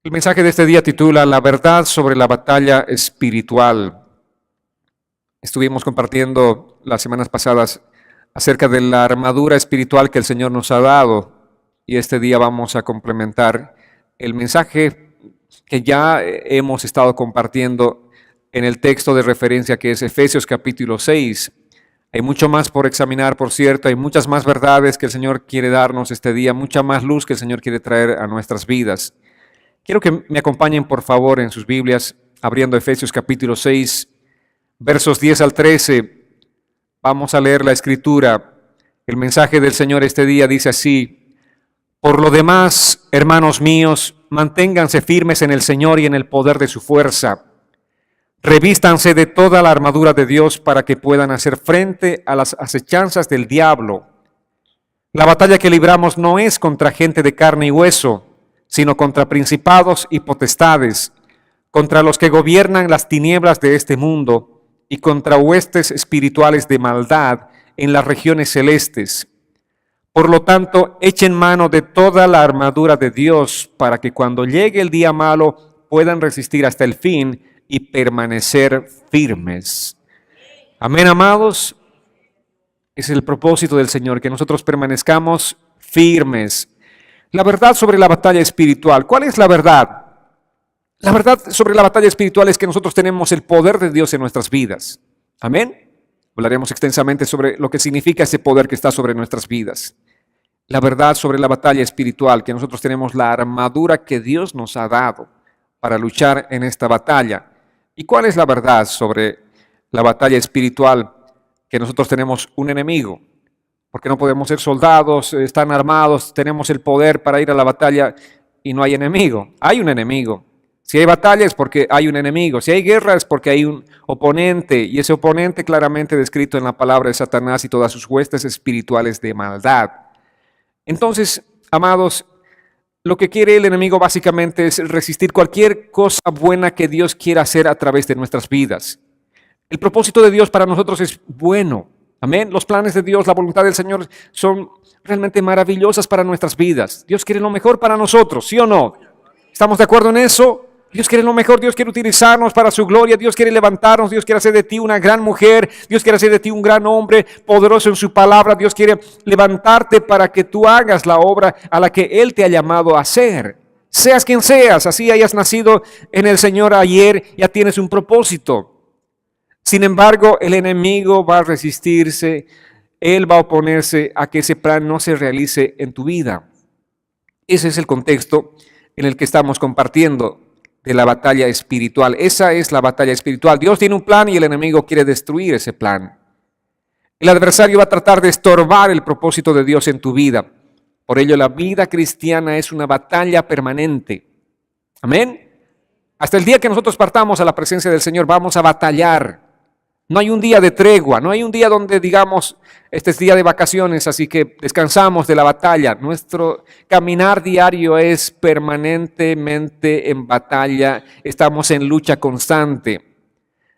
El mensaje de este día titula La verdad sobre la batalla espiritual. Estuvimos compartiendo las semanas pasadas acerca de la armadura espiritual que el Señor nos ha dado y este día vamos a complementar el mensaje que ya hemos estado compartiendo en el texto de referencia que es Efesios capítulo 6. Hay mucho más por examinar, por cierto, hay muchas más verdades que el Señor quiere darnos este día, mucha más luz que el Señor quiere traer a nuestras vidas. Quiero que me acompañen, por favor, en sus Biblias, abriendo Efesios capítulo 6, versos 10 al 13. Vamos a leer la escritura. El mensaje del Señor este día dice así: Por lo demás, hermanos míos, manténganse firmes en el Señor y en el poder de su fuerza. Revístanse de toda la armadura de Dios para que puedan hacer frente a las acechanzas del diablo. La batalla que libramos no es contra gente de carne y hueso, sino contra principados y potestades, contra los que gobiernan las tinieblas de este mundo y contra huestes espirituales de maldad en las regiones celestes. Por lo tanto, echen mano de toda la armadura de Dios para que cuando llegue el día malo puedan resistir hasta el fin y permanecer firmes. Amén, amados. Es el propósito del Señor, que nosotros permanezcamos firmes. La verdad sobre la batalla espiritual. ¿Cuál es la verdad? La verdad sobre la batalla espiritual es que nosotros tenemos el poder de Dios en nuestras vidas. Amén. Hablaremos extensamente sobre lo que significa ese poder que está sobre nuestras vidas. La verdad sobre la batalla espiritual, que nosotros tenemos la armadura que Dios nos ha dado para luchar en esta batalla. ¿Y cuál es la verdad sobre la batalla espiritual? Que nosotros tenemos un enemigo. Porque no podemos ser soldados, están armados, tenemos el poder para ir a la batalla y no hay enemigo. Hay un enemigo. Si hay batalla es porque hay un enemigo. Si hay guerra es porque hay un oponente. Y ese oponente claramente descrito en la palabra de Satanás y todas sus huestes espirituales de maldad. Entonces, amados, lo que quiere el enemigo básicamente es resistir cualquier cosa buena que Dios quiera hacer a través de nuestras vidas. El propósito de Dios para nosotros es bueno. Amén. Los planes de Dios, la voluntad del Señor son realmente maravillosas para nuestras vidas. Dios quiere lo mejor para nosotros, ¿sí o no? ¿Estamos de acuerdo en eso? Dios quiere lo mejor, Dios quiere utilizarnos para su gloria, Dios quiere levantarnos, Dios quiere hacer de ti una gran mujer, Dios quiere hacer de ti un gran hombre poderoso en su palabra, Dios quiere levantarte para que tú hagas la obra a la que Él te ha llamado a hacer. Seas quien seas, así hayas nacido en el Señor ayer, ya tienes un propósito. Sin embargo, el enemigo va a resistirse, él va a oponerse a que ese plan no se realice en tu vida. Ese es el contexto en el que estamos compartiendo de la batalla espiritual. Esa es la batalla espiritual. Dios tiene un plan y el enemigo quiere destruir ese plan. El adversario va a tratar de estorbar el propósito de Dios en tu vida. Por ello, la vida cristiana es una batalla permanente. Amén. Hasta el día que nosotros partamos a la presencia del Señor, vamos a batallar. No hay un día de tregua, no hay un día donde digamos, este es día de vacaciones, así que descansamos de la batalla. Nuestro caminar diario es permanentemente en batalla, estamos en lucha constante.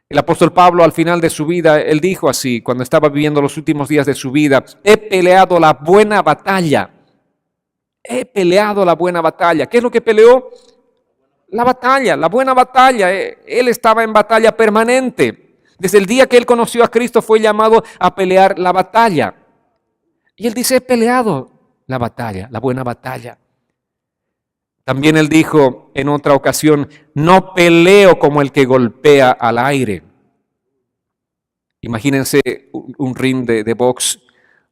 El apóstol Pablo al final de su vida, él dijo así, cuando estaba viviendo los últimos días de su vida: he peleado la buena batalla. He peleado la buena batalla. ¿Qué es lo que peleó? La batalla, la buena batalla. Él estaba en batalla permanente. Desde el día que él conoció a Cristo fue llamado a pelear la batalla. Y él dice: he peleado la batalla, la buena batalla. También él dijo en otra ocasión: no peleo como el que golpea al aire. Imagínense un ring de box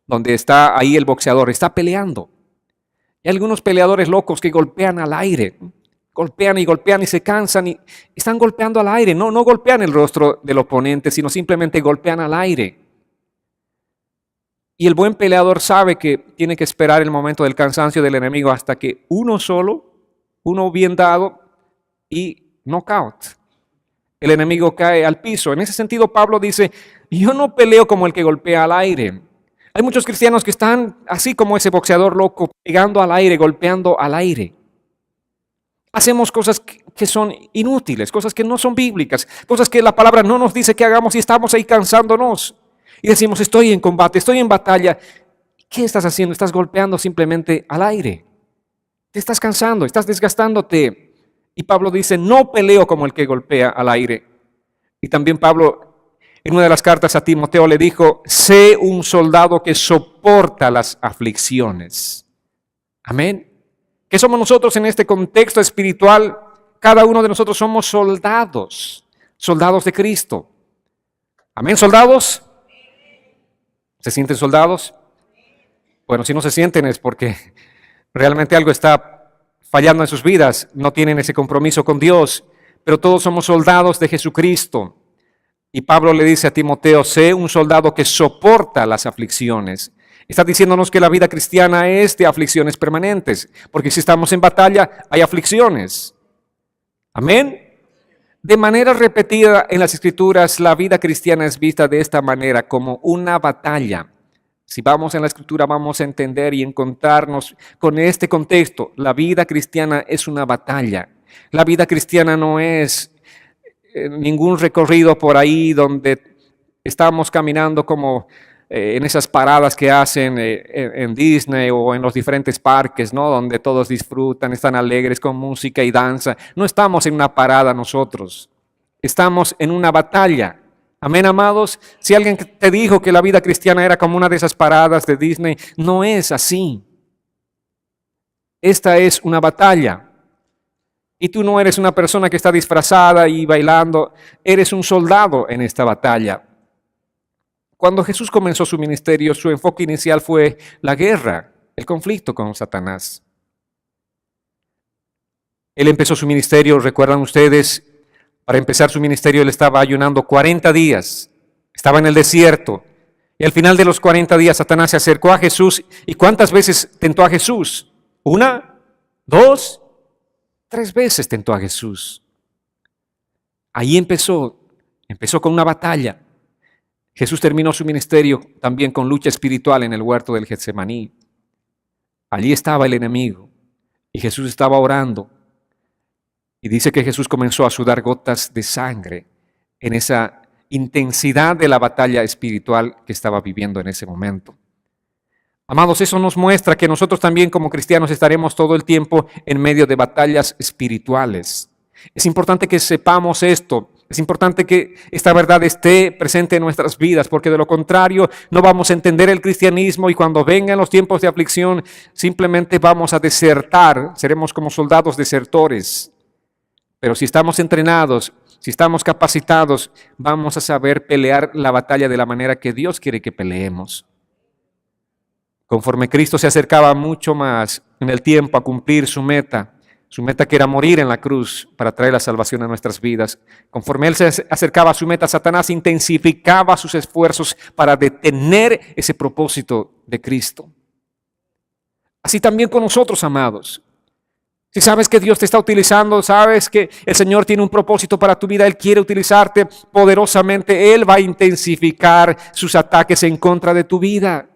donde está ahí el boxeador, está peleando. Hay algunos peleadores locos que golpean al aire. Golpean y se cansan y están golpeando al aire. No golpean el rostro del oponente, sino simplemente golpean al aire. Y el buen peleador sabe que tiene que esperar el momento del cansancio del enemigo hasta que uno bien dado y knockout. El enemigo cae al piso. En ese sentido, Pablo dice: yo no peleo como el que golpea al aire. Hay muchos cristianos que están así como ese boxeador loco, pegando al aire, golpeando al aire. Hacemos cosas que son inútiles, cosas que no son bíblicas, cosas que la palabra no nos dice que hagamos y estamos ahí cansándonos. Y decimos: estoy en combate, estoy en batalla. ¿Qué estás haciendo? Estás golpeando simplemente al aire. Te estás cansando, estás desgastándote. Y Pablo dice, no peleo como el que golpea al aire. Y también Pablo, en una de las cartas a Timoteo, le dijo, sé un soldado que soporta las aflicciones. Amén. ¿Qué somos nosotros en este contexto espiritual? Cada uno de nosotros somos soldados, soldados de Cristo. Amén, soldados. ¿Se sienten soldados? Bueno, si no se sienten es porque realmente algo está fallando en sus vidas, no tienen ese compromiso con Dios, pero todos somos soldados de Jesucristo. Y Pablo le dice a Timoteo, sé un soldado que soporta las aflicciones. Está diciéndonos que la vida cristiana es de aflicciones permanentes, porque si estamos en batalla, hay aflicciones. Amén. De manera repetida en las Escrituras, la vida cristiana es vista de esta manera, como una batalla. Si vamos en la Escritura, vamos a entender y encontrarnos con este contexto. La vida cristiana es una batalla. La vida cristiana no es ningún recorrido por ahí donde estamos caminando como en esas paradas que hacen en Disney o en los diferentes parques, ¿no? Donde todos disfrutan, están alegres con música y danza. No estamos en una parada nosotros. Estamos en una batalla. Amén, amados. Si alguien te dijo que la vida cristiana era como una de esas paradas de Disney, no es así. Esta es una batalla. Y tú no eres una persona que está disfrazada y bailando, eres un soldado en esta batalla. Cuando Jesús comenzó su ministerio, su enfoque inicial fue la guerra, el conflicto con Satanás. Él empezó su ministerio, recuerdan ustedes, para empezar su ministerio él estaba ayunando 40 días, estaba en el desierto. Y al final de los 40 días Satanás se acercó a Jesús. ¿Y cuántas veces tentó a Jesús? ¿Una? ¿Dos? 3 veces tentó a Jesús. Ahí empezó con una batalla. Jesús terminó su ministerio también con lucha espiritual en el huerto del Getsemaní. Allí estaba el enemigo y Jesús estaba orando. Y dice que Jesús comenzó a sudar gotas de sangre en esa intensidad de la batalla espiritual que estaba viviendo en ese momento. Amados, eso nos muestra que nosotros también como cristianos estaremos todo el tiempo en medio de batallas espirituales. Es importante que sepamos esto. Es importante que esta verdad esté presente en nuestras vidas, porque de lo contrario no vamos a entender el cristianismo y cuando vengan los tiempos de aflicción simplemente vamos a desertar, seremos como soldados desertores. Pero si estamos entrenados, si estamos capacitados, vamos a saber pelear la batalla de la manera que Dios quiere que peleemos. Conforme Cristo se acercaba mucho más en el tiempo a cumplir su meta que era morir en la cruz para traer la salvación a nuestras vidas. Conforme Él se acercaba a su meta, Satanás intensificaba sus esfuerzos para detener ese propósito de Cristo. Así también con nosotros, amados. Si sabes que Dios te está utilizando, sabes que el Señor tiene un propósito para tu vida, Él quiere utilizarte poderosamente, Él va a intensificar sus ataques en contra de tu vida.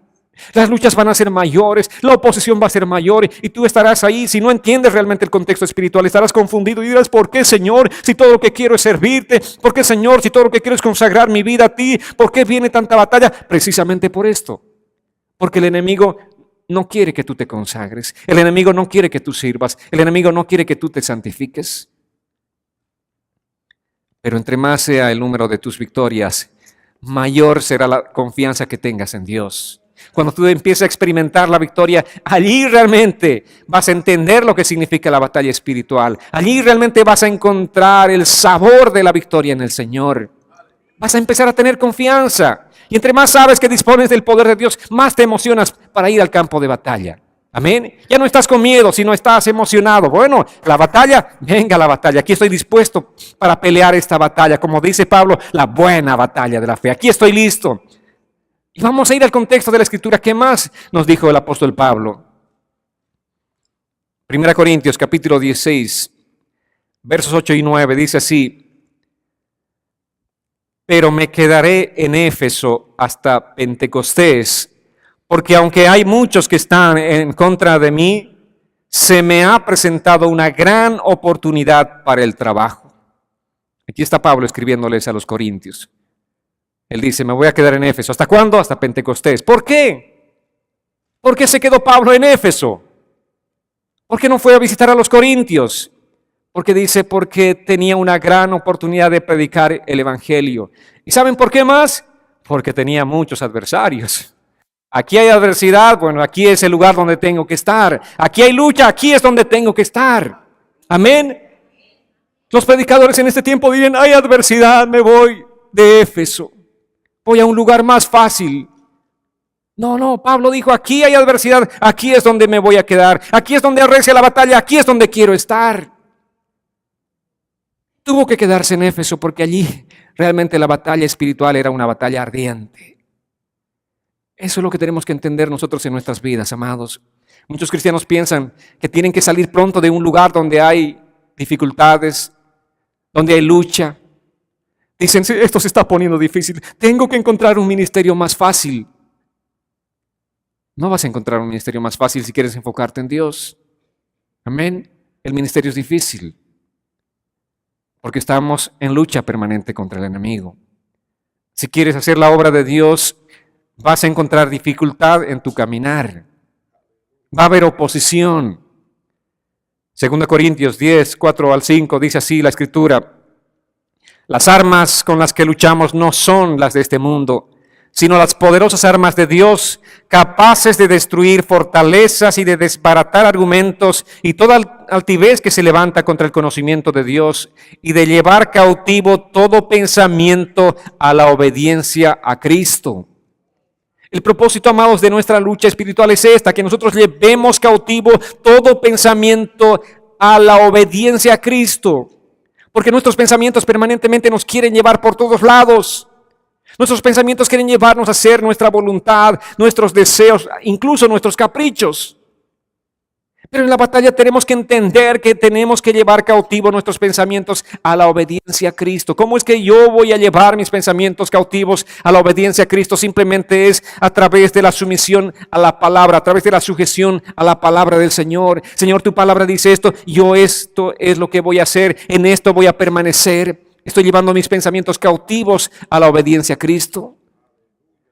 Las luchas van a ser mayores, la oposición va a ser mayor y tú estarás ahí. Si no entiendes realmente el contexto espiritual, estarás confundido y dirás, ¿por qué, Señor? Si todo lo que quiero es servirte, ¿por qué, Señor? Si todo lo que quiero es consagrar mi vida a ti, ¿por qué viene tanta batalla? Precisamente por esto, porque el enemigo no quiere que tú te consagres, el enemigo no quiere que tú sirvas, el enemigo no quiere que tú te santifiques. Pero entre más sea el número de tus victorias, mayor será la confianza que tengas en Dios. Cuando tú empieces a experimentar la victoria, allí realmente vas a entender lo que significa la batalla espiritual. Allí realmente vas a encontrar el sabor de la victoria en el Señor. Vas a empezar a tener confianza. Y entre más sabes que dispones del poder de Dios, más te emocionas para ir al campo de batalla. Amén. Ya no estás con miedo, sino estás emocionado. Bueno, la batalla, venga la batalla. Aquí estoy dispuesto para pelear esta batalla. Como dice Pablo, la buena batalla de la fe. Aquí estoy listo. Y vamos a ir al contexto de la Escritura. ¿Qué más nos dijo el apóstol Pablo? 1 Corintios capítulo 16, versos 8 y 9, dice así: pero me quedaré en Éfeso hasta Pentecostés, porque aunque hay muchos que están en contra de mí, se me ha presentado una gran oportunidad para el trabajo. Aquí está Pablo escribiéndoles a los corintios. Él dice, me voy a quedar en Éfeso. ¿Hasta cuándo? Hasta Pentecostés. ¿Por qué? ¿Por qué se quedó Pablo en Éfeso? ¿Por qué no fue a visitar a los corintios? Porque dice, porque tenía una gran oportunidad de predicar el evangelio. ¿Y saben por qué más? Porque tenía muchos adversarios. Aquí hay adversidad, bueno, aquí es el lugar donde tengo que estar. Aquí hay lucha, aquí es donde tengo que estar. Amén. Los predicadores en este tiempo dirían, hay adversidad, me voy de Éfeso. Voy a un lugar más fácil. No, Pablo dijo, aquí hay adversidad, aquí es donde me voy a quedar. Aquí es donde arrecia la batalla, aquí es donde quiero estar. Tuvo que quedarse en Éfeso porque allí realmente la batalla espiritual era una batalla ardiente. Eso es lo que tenemos que entender nosotros en nuestras vidas, amados. Muchos cristianos piensan que tienen que salir pronto de un lugar donde hay dificultades, donde hay lucha. Dicen, esto se está poniendo difícil, tengo que encontrar un ministerio más fácil. No vas a encontrar un ministerio más fácil si quieres enfocarte en Dios. Amén. El ministerio es difícil porque estamos en lucha permanente contra el enemigo. Si quieres hacer la obra de Dios, vas a encontrar dificultad en tu caminar. Va a haber oposición. 2 Corintios 10, 4 al 5 dice así la Escritura. Las armas con las que luchamos no son las de este mundo, sino las poderosas armas de Dios, capaces de destruir fortalezas y de desbaratar argumentos y toda altivez que se levanta contra el conocimiento de Dios y de llevar cautivo todo pensamiento a la obediencia a Cristo. El propósito, amados, de nuestra lucha espiritual es esta, que nosotros llevemos cautivo todo pensamiento a la obediencia a Cristo. Porque nuestros pensamientos permanentemente nos quieren llevar por todos lados. Nuestros pensamientos quieren llevarnos a hacer nuestra voluntad, nuestros deseos, incluso nuestros caprichos. Pero en la batalla tenemos que entender que tenemos que llevar cautivo nuestros pensamientos a la obediencia a Cristo. ¿Cómo es que yo voy a llevar mis pensamientos cautivos a la obediencia a Cristo? Simplemente es a través de la sumisión a la palabra, a través de la sujeción a la palabra del Señor. Señor, tu palabra dice esto, yo esto es lo que voy a hacer, en esto voy a permanecer. Estoy llevando mis pensamientos cautivos a la obediencia a Cristo.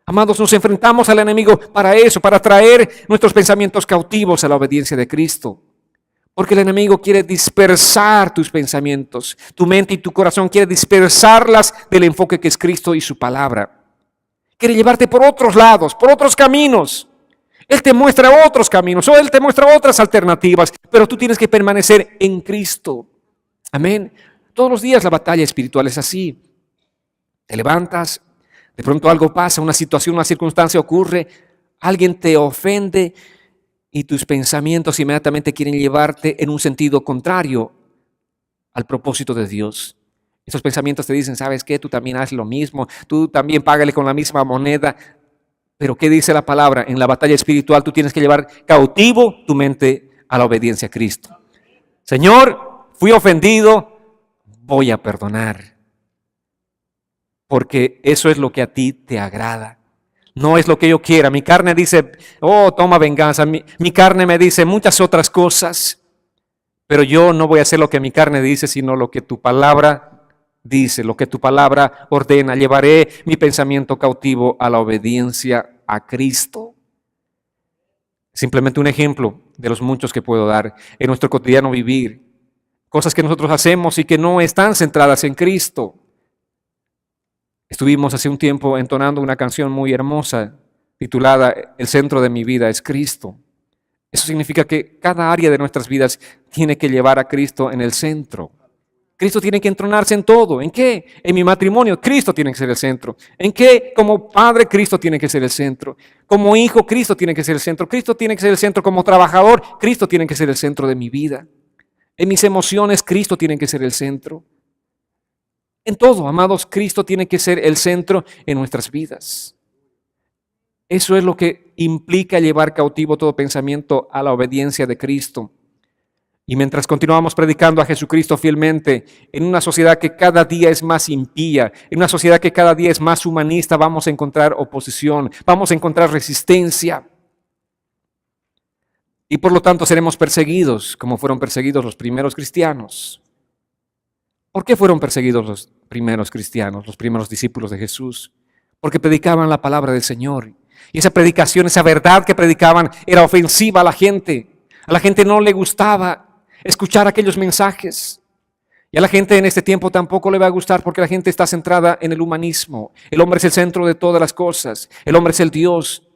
Amados, nos enfrentamos al enemigo para eso, para traer nuestros pensamientos cautivos a la obediencia de Cristo. Porque el enemigo quiere dispersar tus pensamientos, tu mente y tu corazón quiere dispersarlas del enfoque que es Cristo y su palabra. Quiere llevarte por otros lados, por otros caminos. Él te muestra otros caminos o Él te muestra otras alternativas, pero tú tienes que permanecer en Cristo. Amén. Todos los días la batalla espiritual es así. Te levantas, de pronto algo pasa, una situación, una circunstancia ocurre, alguien te ofende y tus pensamientos inmediatamente quieren llevarte en un sentido contrario al propósito de Dios. Esos pensamientos te dicen, ¿sabes qué? Tú también haces lo mismo, tú también págale con la misma moneda. Pero ¿qué dice la palabra? En la batalla espiritual tú tienes que llevar cautivo tu mente a la obediencia a Cristo. Señor, fui ofendido, voy a perdonar. Porque eso es lo que a ti te agrada. No es lo que yo quiera. Mi carne dice, oh, toma venganza. Mi carne me dice muchas otras cosas. Pero yo no voy a hacer lo que mi carne dice, sino lo que tu palabra dice, lo que tu palabra ordena. Llevaré mi pensamiento cautivo a la obediencia a Cristo. Simplemente un ejemplo de los muchos que puedo dar en nuestro cotidiano vivir. Cosas que nosotros hacemos y que no están centradas en Cristo. Estuvimos hace un tiempo entonando una canción muy hermosa titulada El centro de mi vida es Cristo. Eso significa que cada área de nuestras vidas tiene que llevar a Cristo en el centro. Cristo tiene que entronarse en todo. ¿En qué? En mi matrimonio, Cristo tiene que ser el centro. ¿En qué? Como padre, Cristo tiene que ser el centro. Como hijo, Cristo tiene que ser el centro. Cristo tiene que ser el centro. Como trabajador, Cristo tiene que ser el centro de mi vida. En mis emociones, Cristo tiene que ser el centro. En todo, amados, Cristo tiene que ser el centro en nuestras vidas. Eso es lo que implica llevar cautivo todo pensamiento a la obediencia de Cristo. Y mientras continuamos predicando a Jesucristo fielmente, en una sociedad que cada día es más impía, en una sociedad que cada día es más humanista, vamos a encontrar oposición, vamos a encontrar resistencia. Y por lo tanto seremos perseguidos, como fueron perseguidos los primeros cristianos. ¿Por qué fueron perseguidos los primeros cristianos, los primeros discípulos de Jesús? Porque predicaban la palabra del Señor. Y esa predicación, esa verdad que predicaban era ofensiva a la gente. A la gente no le gustaba escuchar aquellos mensajes. Y a la gente en este tiempo tampoco le va a gustar porque la gente está centrada en el humanismo. El hombre es el centro de todas las cosas. El hombre es el Dios.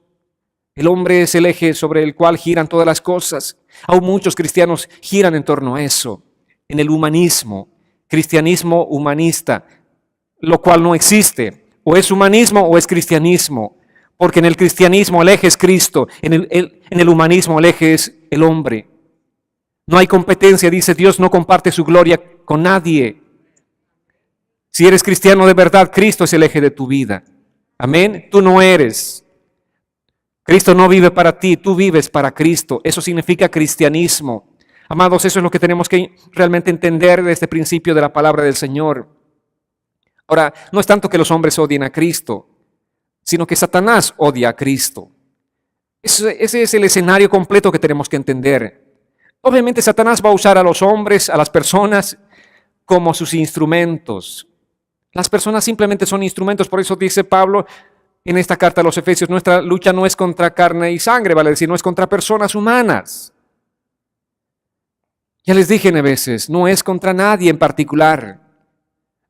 El hombre es el eje sobre el cual giran todas las cosas. Aún muchos cristianos giran en torno a eso, en el humanismo, cristianismo humanista, lo cual no existe. O es humanismo o es cristianismo, porque en el cristianismo el eje es Cristo, en el humanismo el eje es el hombre. No hay competencia, dice Dios, no comparte su gloria con nadie. Si eres cristiano de verdad, Cristo es el eje de tu vida. Amén. Tú no eres. Cristo no vive para ti, tú vives para Cristo. Eso significa cristianismo. Amados, eso es lo que tenemos que realmente entender de este principio de la palabra del Señor. Ahora, no es tanto que los hombres odien a Cristo, sino que Satanás odia a Cristo. Ese es el escenario completo que tenemos que entender. Obviamente Satanás va a usar a los hombres, a las personas, como sus instrumentos. Las personas simplemente son instrumentos, por eso dice Pablo en esta carta a los Efesios, nuestra lucha no es contra carne y sangre, vale decir, no es contra personas humanas. Ya les dije en veces, no es contra nadie en particular.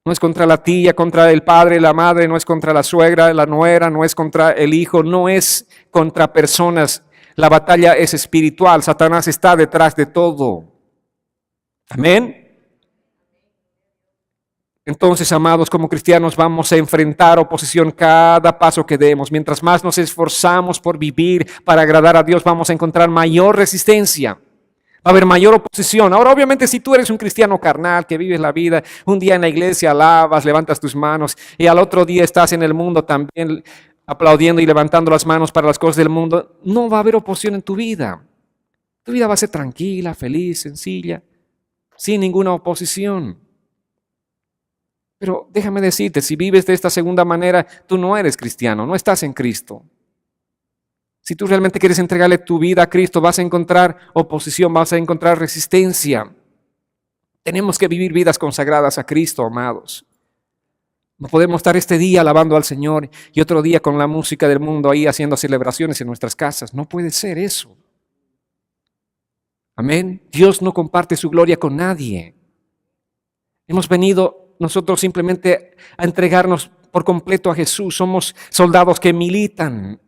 No es contra la tía, contra el padre, la madre, no es contra la suegra, la nuera, no es contra el hijo, no es contra personas. La batalla es espiritual, Satanás está detrás de todo. Amén. Entonces, amados, como cristianos vamos a enfrentar oposición cada paso que demos. Mientras más nos esforzamos por vivir para agradar a Dios, vamos a encontrar mayor resistencia. Va a haber mayor oposición. Ahora, obviamente, si tú eres un cristiano carnal que vives la vida, un día en la iglesia alabas, levantas tus manos y al otro día estás en el mundo también aplaudiendo y levantando las manos para las cosas del mundo, no va a haber oposición en tu vida. Tu vida va a ser tranquila, feliz, sencilla, sin ninguna oposición. Pero déjame decirte, si vives de esta segunda manera, tú no eres cristiano, no estás en Cristo. Si tú realmente quieres entregarle tu vida a Cristo, vas a encontrar oposición, vas a encontrar resistencia. Tenemos que vivir vidas consagradas a Cristo, amados. No podemos estar este día alabando al Señor y otro día con la música del mundo ahí haciendo celebraciones en nuestras casas. No puede ser eso. Amén. Dios no comparte su gloria con nadie. Hemos venido nosotros simplemente a entregarnos por completo a Jesús. Somos soldados que militan.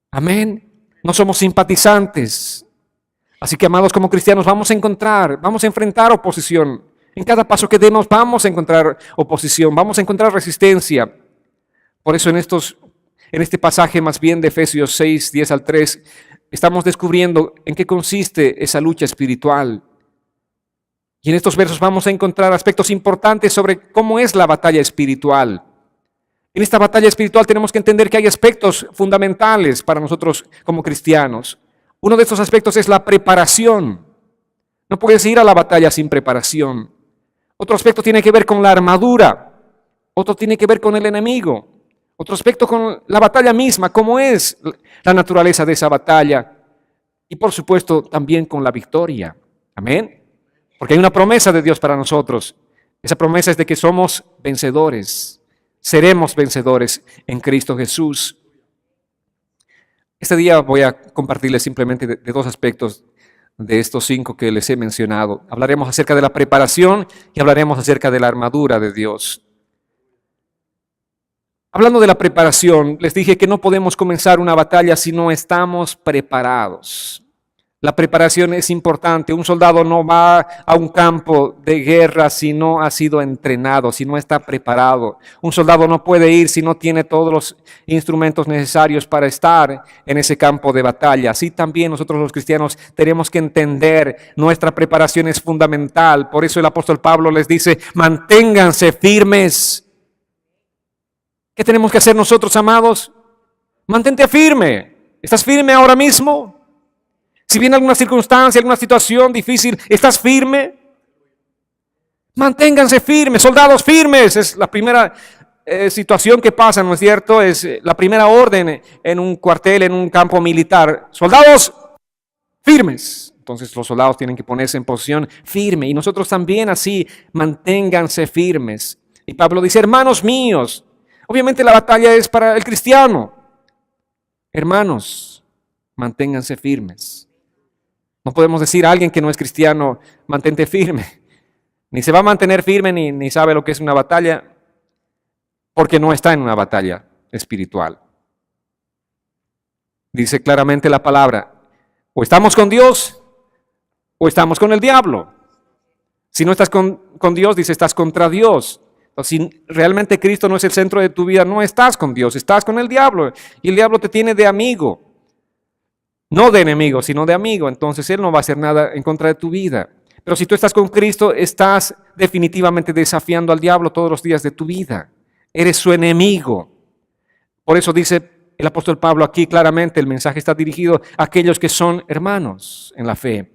Amén. No somos simpatizantes. Así que, amados, como cristianos vamos a enfrentar oposición. En cada paso que demos vamos a encontrar oposición, vamos a encontrar resistencia. Por eso en este pasaje más bien de Efesios 6, 10 al 3, estamos descubriendo en qué consiste esa lucha espiritual. Y en estos versos vamos a encontrar aspectos importantes sobre cómo es la batalla espiritual. En esta batalla espiritual tenemos que entender que hay aspectos fundamentales para nosotros como cristianos. Uno de estos aspectos es la preparación. No puedes ir a la batalla sin preparación. Otro aspecto tiene que ver con la armadura. Otro tiene que ver con el enemigo. Otro aspecto con la batalla misma, cómo es la naturaleza de esa batalla. Y por supuesto también con la victoria. Amén. Porque hay una promesa de Dios para nosotros. Esa promesa es de que somos vencedores. Seremos vencedores en Cristo Jesús. Este día voy a compartirles simplemente de dos aspectos de estos 5 que les he mencionado. Hablaremos acerca de la preparación y hablaremos acerca de la armadura de Dios. Hablando de la preparación, les dije que no podemos comenzar una batalla si no estamos preparados. La preparación es importante. Un soldado no va a un campo de guerra si no ha sido entrenado, si no está preparado. Un soldado no puede ir si no tiene todos los instrumentos necesarios para estar en ese campo de batalla. Así también nosotros los cristianos tenemos que entender nuestra preparación es fundamental. Por eso el apóstol Pablo les dice, manténganse firmes. ¿Qué tenemos que hacer nosotros, amados? Mantente firme. ¿Estás firme ahora mismo? Si viene alguna circunstancia, alguna situación difícil, ¿estás firme? Manténganse firmes, soldados firmes. Es la primera situación que pasa, ¿no es cierto? Es la primera orden en un cuartel, en un campo militar. Soldados firmes. Entonces los soldados tienen que ponerse en posición firme. Y nosotros también así, manténganse firmes. Y Pablo dice, hermanos míos, obviamente la batalla es para el cristiano. Hermanos, manténganse firmes. No podemos decir a alguien que no es cristiano, mantente firme. Ni se va a mantener firme, ni sabe lo que es una batalla, porque no está en una batalla espiritual. Dice claramente la palabra, o estamos con Dios, o estamos con el diablo. Si no estás con Dios, dice, estás contra Dios. O si realmente Cristo no es el centro de tu vida, no estás con Dios, estás con el diablo. Y el diablo te tiene de amigo. No de enemigo, sino de amigo. Entonces Él no va a hacer nada en contra de tu vida. Pero si tú estás con Cristo, estás definitivamente desafiando al diablo todos los días de tu vida. Eres su enemigo. Por eso dice el apóstol Pablo aquí claramente, el mensaje está dirigido a aquellos que son hermanos en la fe.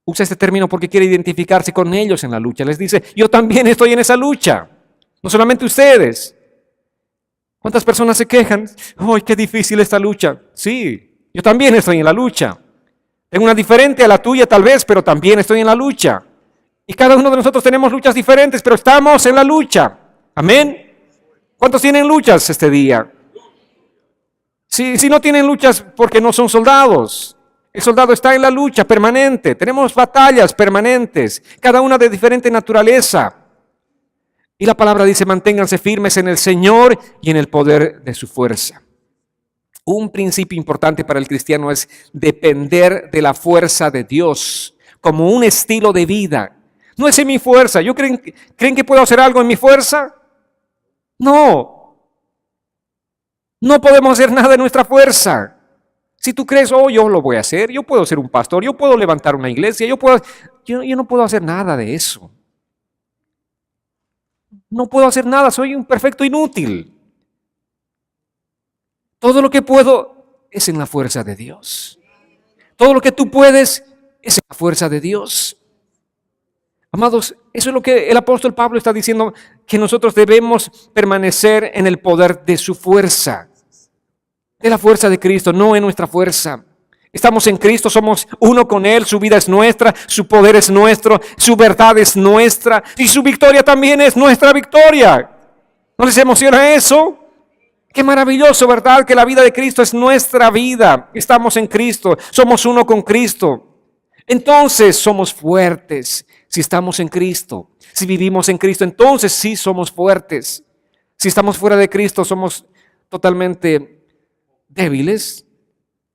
Usa este término porque quiere identificarse con ellos en la lucha. Les dice, yo también estoy en esa lucha. No solamente ustedes. ¿Cuántas personas se quejan? ¡Ay, qué difícil esta lucha! Sí, yo también estoy en la lucha. Tengo una diferente a la tuya tal vez, pero también estoy en la lucha. Y cada uno de nosotros tenemos luchas diferentes, pero estamos en la lucha. Amén. ¿Cuántos tienen luchas este día? Si no tienen luchas porque no son soldados. El soldado está en la lucha permanente. Tenemos batallas permanentes, cada una de diferente naturaleza. Y la palabra dice, manténganse firmes en el Señor y en el poder de su fuerza. Un principio importante para el cristiano es depender de la fuerza de Dios como un estilo de vida. No es en mi fuerza. ¿Creen que puedo hacer algo en mi fuerza? No. No podemos hacer nada en nuestra fuerza. Si tú crees, oh, yo lo voy a hacer, yo puedo ser un pastor, yo puedo levantar una iglesia, yo no puedo hacer nada de eso. No puedo hacer nada, soy un perfecto inútil. Todo lo que puedo es en la fuerza de Dios. Todo lo que tú puedes es en la fuerza de Dios. Amados, eso es lo que el apóstol Pablo está diciendo, que nosotros debemos permanecer en el poder de su fuerza. De la fuerza de Cristo, no en nuestra fuerza. Estamos en Cristo, somos uno con Él, su vida es nuestra, su poder es nuestro, su verdad es nuestra y su victoria también es nuestra victoria. ¿No les emociona eso? Qué maravilloso, ¿verdad? Que la vida de Cristo es nuestra vida. Estamos en Cristo, somos uno con Cristo. Entonces somos fuertes si estamos en Cristo. Si vivimos en Cristo, entonces sí somos fuertes. Si estamos fuera de Cristo, somos totalmente débiles.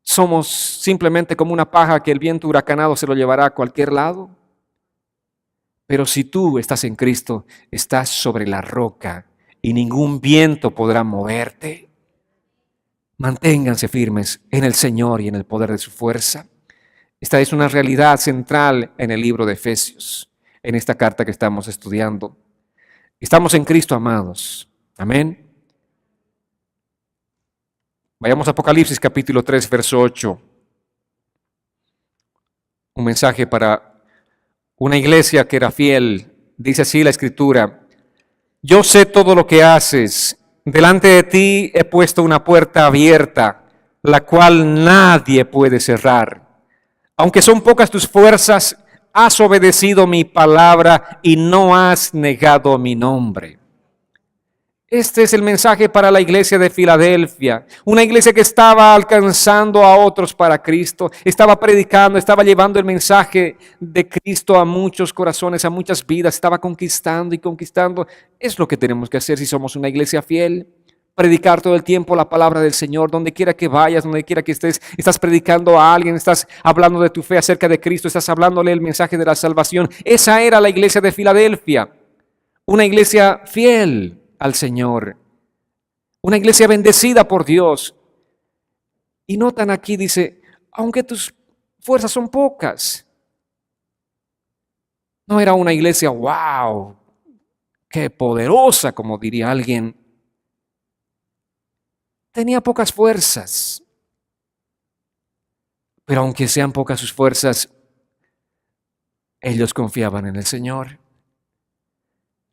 Somos simplemente como una paja que el viento huracanado se lo llevará a cualquier lado. Pero si tú estás en Cristo, estás sobre la roca y ningún viento podrá moverte. Manténganse firmes en el Señor y en el poder de su fuerza. Esta es una realidad central en el libro de Efesios, en esta carta que estamos estudiando. Estamos en Cristo, amados. Amén. Vayamos a Apocalipsis capítulo 3, verso 8. Un mensaje para una iglesia que era fiel. Dice así la Escritura: yo sé todo lo que haces. Delante de ti he puesto una puerta abierta, la cual nadie puede cerrar. Aunque son pocas tus fuerzas, has obedecido mi palabra y no has negado mi nombre. Este es el mensaje para la iglesia de Filadelfia, una iglesia que estaba alcanzando a otros para Cristo, estaba predicando, estaba llevando el mensaje de Cristo a muchos corazones, a muchas vidas, estaba conquistando y conquistando. Es lo que tenemos que hacer si somos una iglesia fiel, predicar todo el tiempo la palabra del Señor, donde quiera que vayas, donde quiera que estés, estás predicando a alguien, estás hablando de tu fe acerca de Cristo, estás hablándole el mensaje de la salvación. Esa era la iglesia de Filadelfia, una iglesia fiel al Señor, una iglesia bendecida por Dios. Y notan aquí, dice, aunque tus fuerzas son pocas. No era una iglesia, wow, qué poderosa, como diría alguien. Tenía pocas fuerzas. Pero aunque sean pocas sus fuerzas, ellos confiaban en el Señor.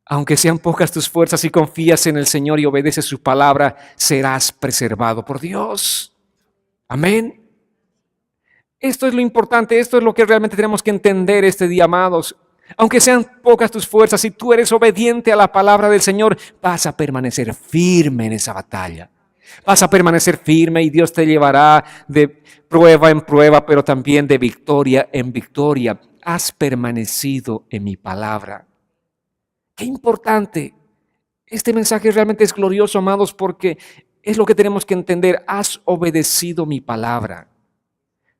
Aunque sean pocas tus fuerzas, si confías en el Señor y obedeces su palabra, serás preservado por Dios. Amén. Esto es lo importante, esto es lo que realmente tenemos que entender este día, amados. Aunque sean pocas tus fuerzas, si tú eres obediente a la palabra del Señor, vas a permanecer firme en esa batalla. Vas a permanecer firme y Dios te llevará de prueba en prueba, pero también de victoria en victoria. has permanecido en mi palabra. Qué importante. Este mensaje realmente es glorioso, amados, porque es lo que tenemos que entender. Has obedecido mi palabra.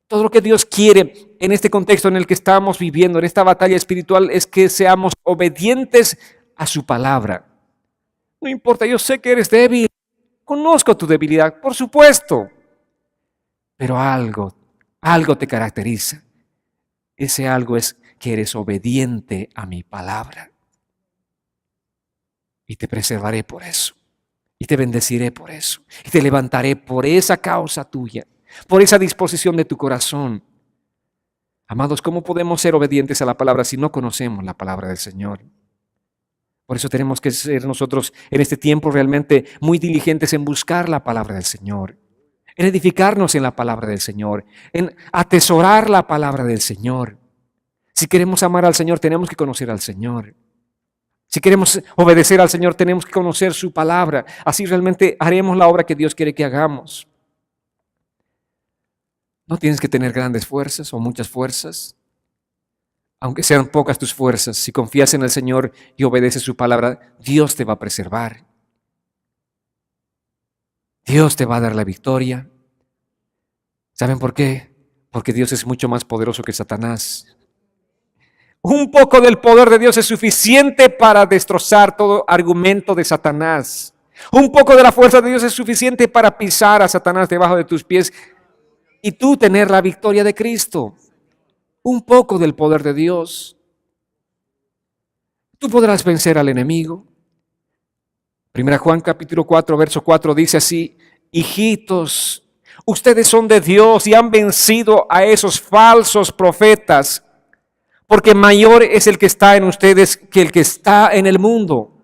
Todo lo que Dios quiere en este contexto en el que estamos viviendo, en esta batalla espiritual, es que seamos obedientes a su palabra. No importa, yo sé que eres débil, conozco tu debilidad, por supuesto, pero algo te caracteriza. Ese algo es que eres obediente a mi palabra. Y te preservaré por eso. Y te bendeciré por eso. Y te levantaré por esa causa tuya, por esa disposición de tu corazón. Amados, ¿cómo podemos ser obedientes a la palabra si no conocemos la palabra del Señor? Por eso tenemos que ser nosotros en este tiempo realmente muy diligentes en buscar la palabra del Señor, en edificarnos en la palabra del Señor, en atesorar la palabra del Señor. Si queremos amar al Señor, tenemos que conocer al Señor. Si queremos obedecer al Señor, tenemos que conocer su palabra. Así realmente haremos la obra que Dios quiere que hagamos. No tienes que tener grandes fuerzas o muchas fuerzas. Aunque sean pocas tus fuerzas, si confías en el Señor y obedeces su palabra, Dios te va a preservar. Dios te va a dar la victoria. ¿Saben por qué? Porque Dios es mucho más poderoso que Satanás. Un poco del poder de Dios es suficiente para destrozar todo argumento de Satanás. Un poco de la fuerza de Dios es suficiente para pisar a Satanás debajo de tus pies y tú tener la victoria de Cristo. Un poco del poder de Dios. Tú podrás vencer al enemigo. 1 Juan capítulo 4, verso 4 dice así: hijitos, ustedes son de Dios y han vencido a esos falsos profetas, porque mayor es el que está en ustedes que el que está en el mundo.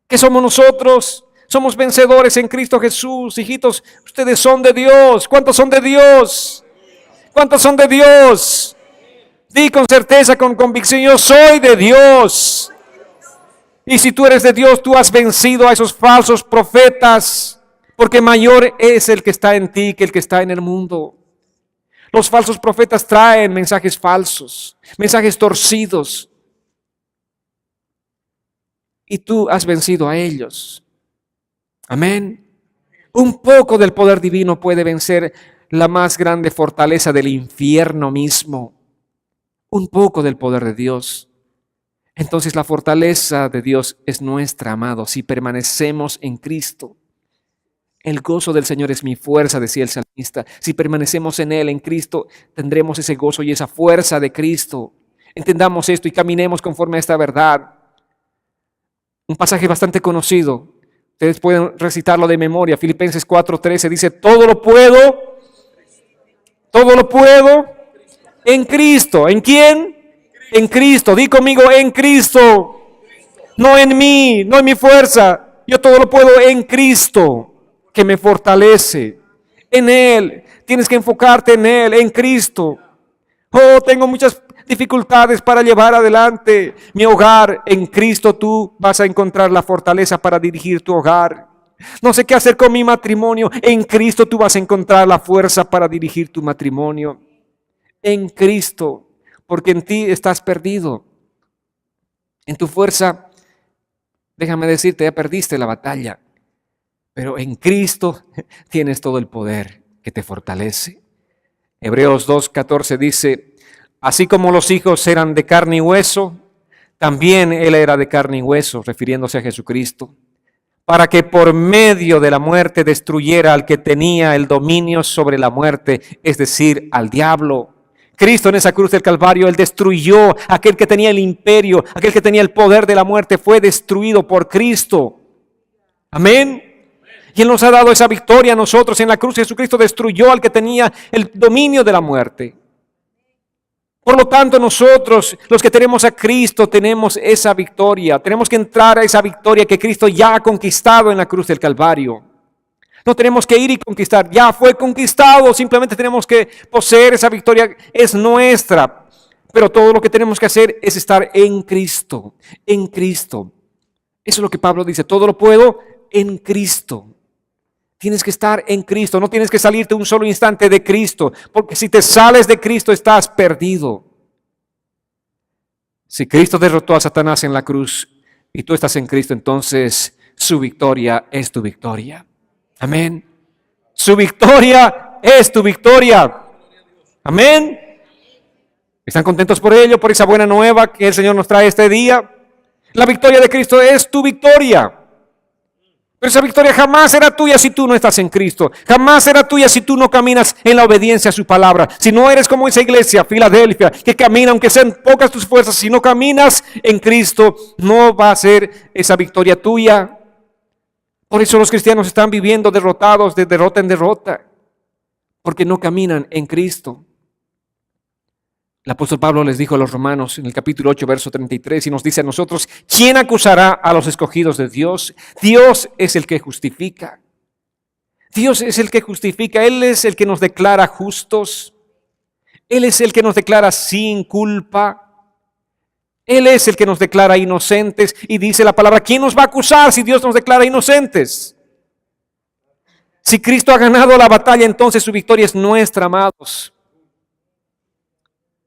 ¿Qué somos nosotros? Somos vencedores en Cristo Jesús. Hijitos, ustedes son de Dios. ¿Cuántos son de Dios? ¿Cuántos son de Dios? Di con certeza, con convicción: yo soy de Dios. Y si tú eres de Dios, tú has vencido a esos falsos profetas, porque mayor es el que está en ti que el que está en el mundo. Los falsos profetas traen mensajes falsos, mensajes torcidos. Y tú has vencido a ellos. Amén. Un poco del poder divino puede vencer la más grande fortaleza del infierno mismo. Un poco del poder de Dios. Entonces la fortaleza de Dios es nuestra, amado, si permanecemos en Cristo. El gozo del Señor es mi fuerza, decía el salmista. Si permanecemos en Él, en Cristo, tendremos ese gozo y esa fuerza de Cristo. Entendamos esto y caminemos conforme a esta verdad. Un pasaje bastante conocido. Ustedes pueden recitarlo de memoria. Filipenses 4:13 dice: todo lo puedo en Cristo. ¿En quién? En Cristo. Di conmigo: en Cristo. No en mí, no en mi fuerza. Yo todo lo puedo en Cristo, que me fortalece. En Él. Tienes que enfocarte en Él, en Cristo. Oh, tengo muchas dificultades para llevar adelante mi hogar. En Cristo tú vas a encontrar la fortaleza para dirigir tu hogar. No sé qué hacer con mi matrimonio. En Cristo tú vas a encontrar la fuerza para dirigir tu matrimonio. En Cristo, porque en ti estás perdido. En tu fuerza, déjame decirte, ya perdiste la batalla. Pero en Cristo tienes todo el poder que te fortalece. Hebreos 2:14 dice: así como los hijos eran de carne y hueso, también Él era de carne y hueso, refiriéndose a Jesucristo, para que por medio de la muerte destruyera al que tenía el dominio sobre la muerte, es decir, al diablo. Cristo en esa cruz del Calvario, Él destruyó a aquel que tenía el imperio, aquel que tenía el poder de la muerte, fue destruido por Cristo. Amén. Y Él nos ha dado esa victoria a nosotros. En la cruz Jesucristo destruyó al que tenía el dominio de la muerte. Por lo tanto, nosotros, los que tenemos a Cristo, tenemos esa victoria. Tenemos que entrar a esa victoria que Cristo ya ha conquistado en la cruz del Calvario. No tenemos que ir y conquistar. Ya fue conquistado. Simplemente tenemos que poseer esa victoria. Es nuestra. Pero todo lo que tenemos que hacer es estar en Cristo. En Cristo. Eso es lo que Pablo dice. Todo lo puedo en Cristo. Tienes que estar en Cristo, no tienes que salirte un solo instante de Cristo, porque si te sales de Cristo estás perdido. Si Cristo derrotó a Satanás en la cruz y tú estás en Cristo, entonces su victoria es tu victoria. Amén. Su victoria es tu victoria. Amén. ¿Están contentos por ello, por esa buena nueva que el Señor nos trae este día? La victoria de Cristo es tu victoria. Pero esa victoria jamás será tuya si tú no estás en Cristo. Jamás será tuya si tú no caminas en la obediencia a su palabra. Si no eres como esa iglesia, Filadelfia, que camina, aunque sean pocas tus fuerzas, si no caminas en Cristo, no va a ser esa victoria tuya. Por eso los cristianos están viviendo derrotados de derrota en derrota, porque no caminan en Cristo. El apóstol Pablo les dijo a los romanos en el capítulo 8, verso 33, y nos dice a nosotros: ¿quién acusará a los escogidos de Dios? Dios es el que justifica. Dios es el que justifica. Él es el que nos declara justos. Él es el que nos declara sin culpa. Él es el que nos declara inocentes. Y dice la palabra: ¿quién nos va a acusar si Dios nos declara inocentes? Si Cristo ha ganado la batalla, entonces su victoria es nuestra, amados.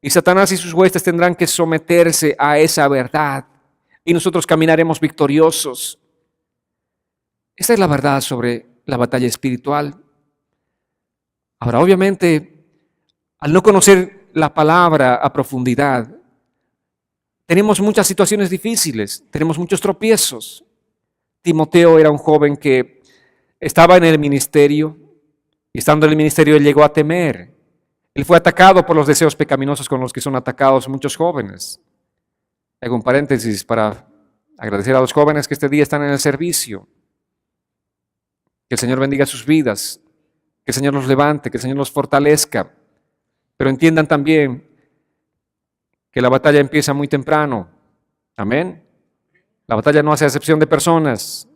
Y Satanás y sus huestes tendrán que someterse a esa verdad. Y nosotros caminaremos victoriosos. Esta es la verdad sobre la batalla espiritual. Ahora, obviamente, al no conocer la palabra a profundidad, tenemos muchas situaciones difíciles, tenemos muchos tropiezos. Timoteo era un joven que estaba en el ministerio, y estando en el ministerio él llegó a temer. Él fue atacado por los deseos pecaminosos con los que son atacados muchos jóvenes. Hago un paréntesis para agradecer a los jóvenes que este día están en el servicio. Que el Señor bendiga sus vidas, que el Señor los levante, que el Señor los fortalezca. Pero entiendan también que la batalla empieza muy temprano. Amén. La batalla no hace acepción de personas.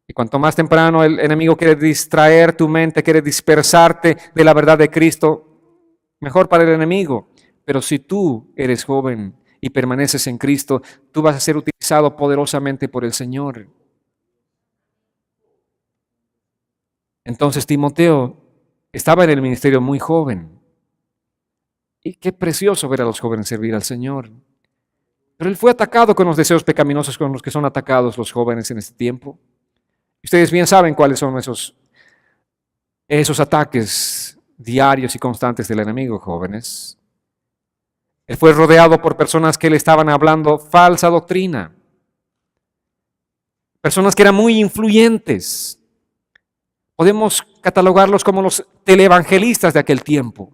Y cuanto más temprano el enemigo quiere distraer tu mente, quiere dispersarte de la verdad de Cristo, mejor para el enemigo. Pero si tú eres joven y permaneces en Cristo, tú vas a ser utilizado poderosamente por el Señor. Entonces Timoteo estaba en el ministerio muy joven. Y qué precioso ver a los jóvenes servir al Señor. Pero él fue atacado con los deseos pecaminosos con los que son atacados los jóvenes en este tiempo. Ustedes bien saben cuáles son esos ataques diarios y constantes del enemigo, jóvenes. Él fue rodeado por personas que le estaban hablando falsa doctrina. Personas que eran muy influyentes. Podemos catalogarlos como los televangelistas de aquel tiempo.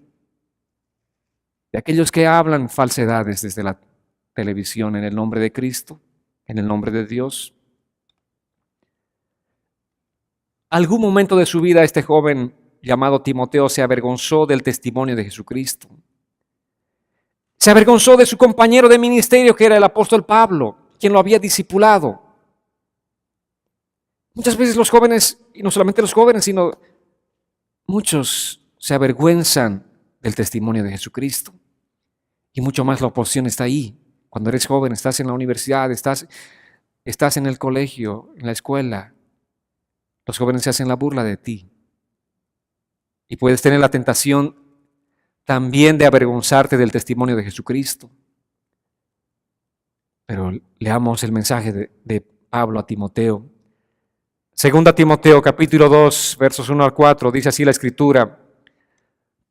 De aquellos que hablan falsedades desde la televisión en el nombre de Cristo, en el nombre de Dios. Algún momento de su vida este joven llamado Timoteo se avergonzó del testimonio de Jesucristo. Se avergonzó de su compañero de ministerio, que era el apóstol Pablo, quien lo había discipulado. Muchas veces los jóvenes, y no solamente los jóvenes, sino muchos se avergüenzan del testimonio de Jesucristo. Y mucho más la oposición está ahí. Cuando eres joven, estás en la universidad, estás en el colegio, en la escuela. Los jóvenes se hacen la burla de ti. Y puedes tener la tentación también de avergonzarte del testimonio de Jesucristo. Pero leamos el mensaje de Pablo a Timoteo. Segunda Timoteo, capítulo 2, versos 1 al 4, dice así la Escritura: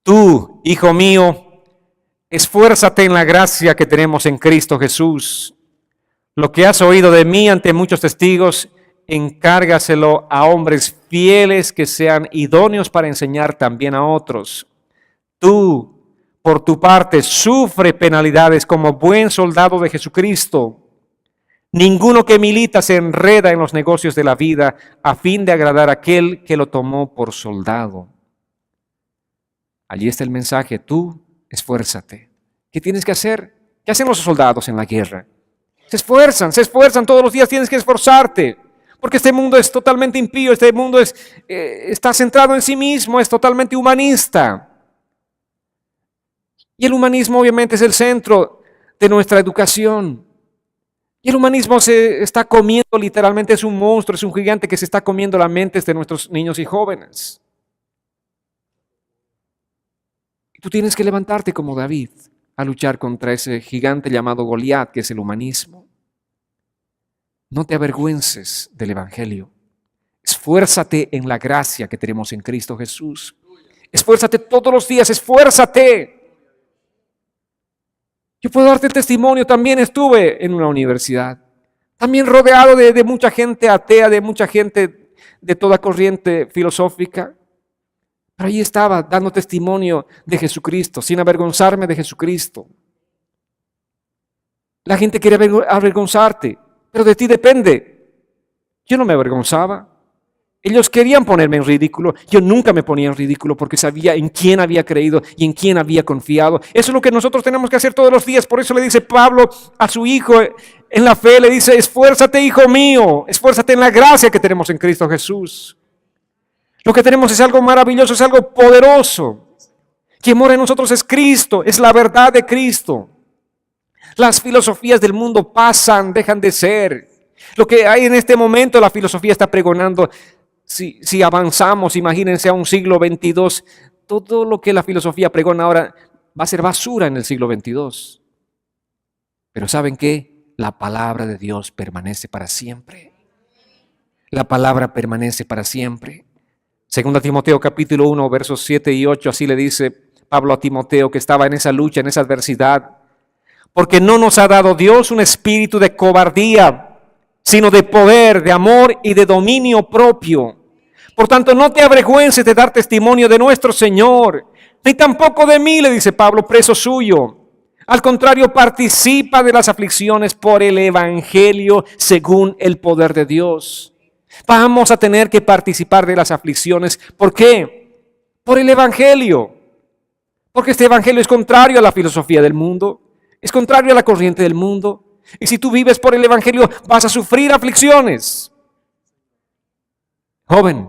tú, hijo mío, esfuérzate en la gracia que tenemos en Cristo Jesús. Lo que has oído de mí ante muchos testigos, encárgaselo a hombres fieles que sean idóneos para enseñar también a otros. Tú, por tu parte, sufre penalidades como buen soldado de Jesucristo. Ninguno que milita se enreda en los negocios de la vida a fin de agradar a aquel que lo tomó por soldado. Allí está el mensaje: tú esfuérzate. ¿Qué tienes que hacer? ¿Qué hacen los soldados en la guerra? Se esfuerzan todos los días, tienes que esforzarte. Porque este mundo es totalmente impío, este mundo está centrado en sí mismo, es totalmente humanista. Y el humanismo obviamente es el centro de nuestra educación. Y el humanismo se está comiendo, literalmente es un monstruo, es un gigante que se está comiendo las mentes de nuestros niños y jóvenes. Y tú tienes que levantarte como David. a luchar contra ese gigante llamado Goliat, que es el humanismo. No te avergüences del Evangelio. Esfuérzate en la gracia que tenemos en Cristo Jesús. Esfuérzate todos los días, esfuérzate. Yo puedo darte testimonio, también estuve en una universidad, también rodeado de mucha gente atea, de mucha gente de toda corriente filosófica. Pero ahí estaba dando testimonio de Jesucristo, sin avergonzarme de Jesucristo. La gente quiere avergonzarte, pero de ti depende. Yo no me avergonzaba. Ellos querían ponerme en ridículo. Yo nunca me ponía en ridículo porque sabía en quién había creído y en quién había confiado. Eso es lo que nosotros tenemos que hacer todos los días. Por eso le dice Pablo a su hijo en la fe, le dice: esfuérzate, hijo mío, esfuérzate en la gracia que tenemos en Cristo Jesús. Lo que tenemos es algo maravilloso, es algo poderoso. Quien mora en nosotros es Cristo, es la verdad de Cristo. Las filosofías del mundo pasan, dejan de ser. Lo que hay en este momento, la filosofía está pregonando. Si avanzamos, imagínense a un siglo 22, todo lo que la filosofía pregona ahora va a ser basura en el siglo 22. Pero ¿saben qué? La palabra de Dios permanece para siempre. La palabra permanece para siempre. Segunda Timoteo capítulo 1, versos 7 y 8, así le dice Pablo a Timoteo, que estaba en esa lucha, en esa adversidad. Porque no nos ha dado Dios un espíritu de cobardía, sino de poder, de amor y de dominio propio. Por tanto, no te avergüences de dar testimonio de nuestro Señor, ni tampoco de mí, le dice Pablo, preso suyo. Al contrario, participa de las aflicciones por el Evangelio según el poder de Dios. Vamos a tener que participar de las aflicciones. ¿Por qué? Por el Evangelio. Porque este Evangelio es contrario a la filosofía del mundo, es contrario a la corriente del mundo. Y si tú vives por el Evangelio, vas a sufrir aflicciones. Joven,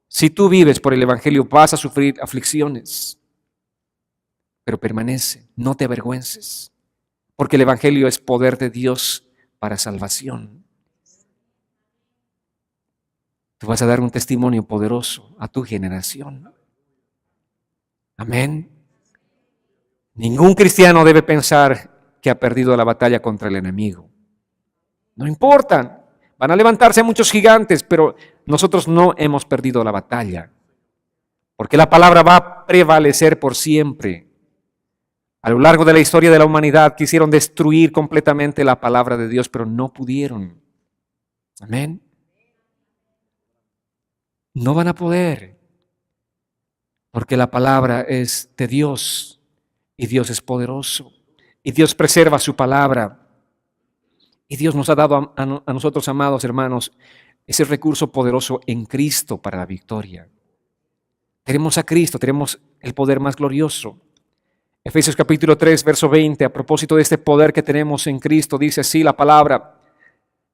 si tú vives por el Evangelio, vas a sufrir aflicciones. Pero permanece, no te avergüences, porque el Evangelio es poder de Dios para salvación. Tú vas a dar un testimonio poderoso a tu generación. Amén. Ningún cristiano debe pensar que ha perdido la batalla contra el enemigo. No importa, van a levantarse muchos gigantes, pero nosotros no hemos perdido la batalla, porque la palabra va a prevalecer por siempre. A lo largo de la historia de la humanidad quisieron destruir completamente la palabra de Dios, pero no pudieron. Amén. No van a poder, porque la palabra es de Dios y Dios es poderoso. Y Dios preserva su palabra. Y Dios nos ha dado a nosotros, amados hermanos, ese recurso poderoso en Cristo para la victoria. Tenemos a Cristo, tenemos el poder más glorioso. Efesios capítulo 3, verso 20, a propósito de este poder que tenemos en Cristo, dice así la palabra,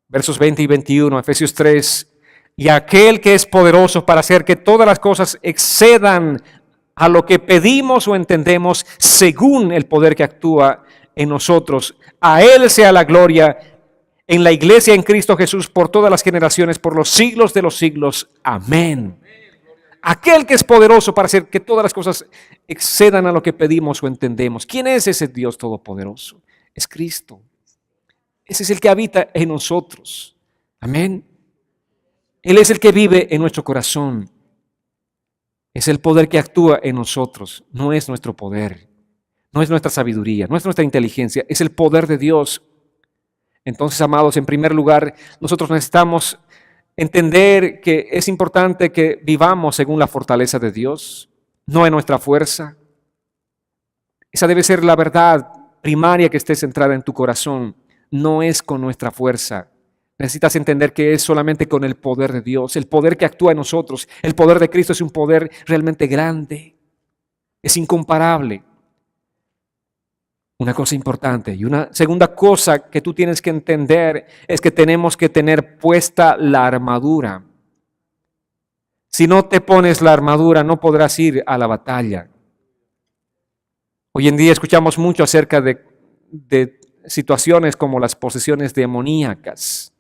versos 20 y 21, Efesios 3, y aquel que es poderoso para hacer que todas las cosas excedan a lo que pedimos o entendemos según el poder que actúa en nosotros. A Él sea la gloria en la iglesia en Cristo Jesús por todas las generaciones, por los siglos de los siglos. Amén. Aquel que es poderoso para hacer que todas las cosas excedan a lo que pedimos o entendemos. ¿Quién es ese Dios todopoderoso? Es Cristo. Ese es el que habita en nosotros. Amén. Él es el que vive en nuestro corazón. Es el poder que actúa en nosotros. No es nuestro poder. No es nuestra sabiduría, no es nuestra inteligencia, es el poder de Dios. Entonces, amados, en primer lugar, nosotros necesitamos entender que es importante que vivamos según la fortaleza de Dios, no en nuestra fuerza. Esa debe ser la verdad primaria que esté centrada en tu corazón. No es con nuestra fuerza. Necesitas entender que es solamente con el poder de Dios, el poder que actúa en nosotros. El poder de Cristo es un poder realmente grande, es incomparable. Una cosa importante y una segunda cosa que tú tienes que entender es que tenemos que tener puesta la armadura. Si no te pones la armadura, no podrás ir a la batalla. Hoy en día escuchamos mucho acerca de situaciones como las posesiones demoníacas.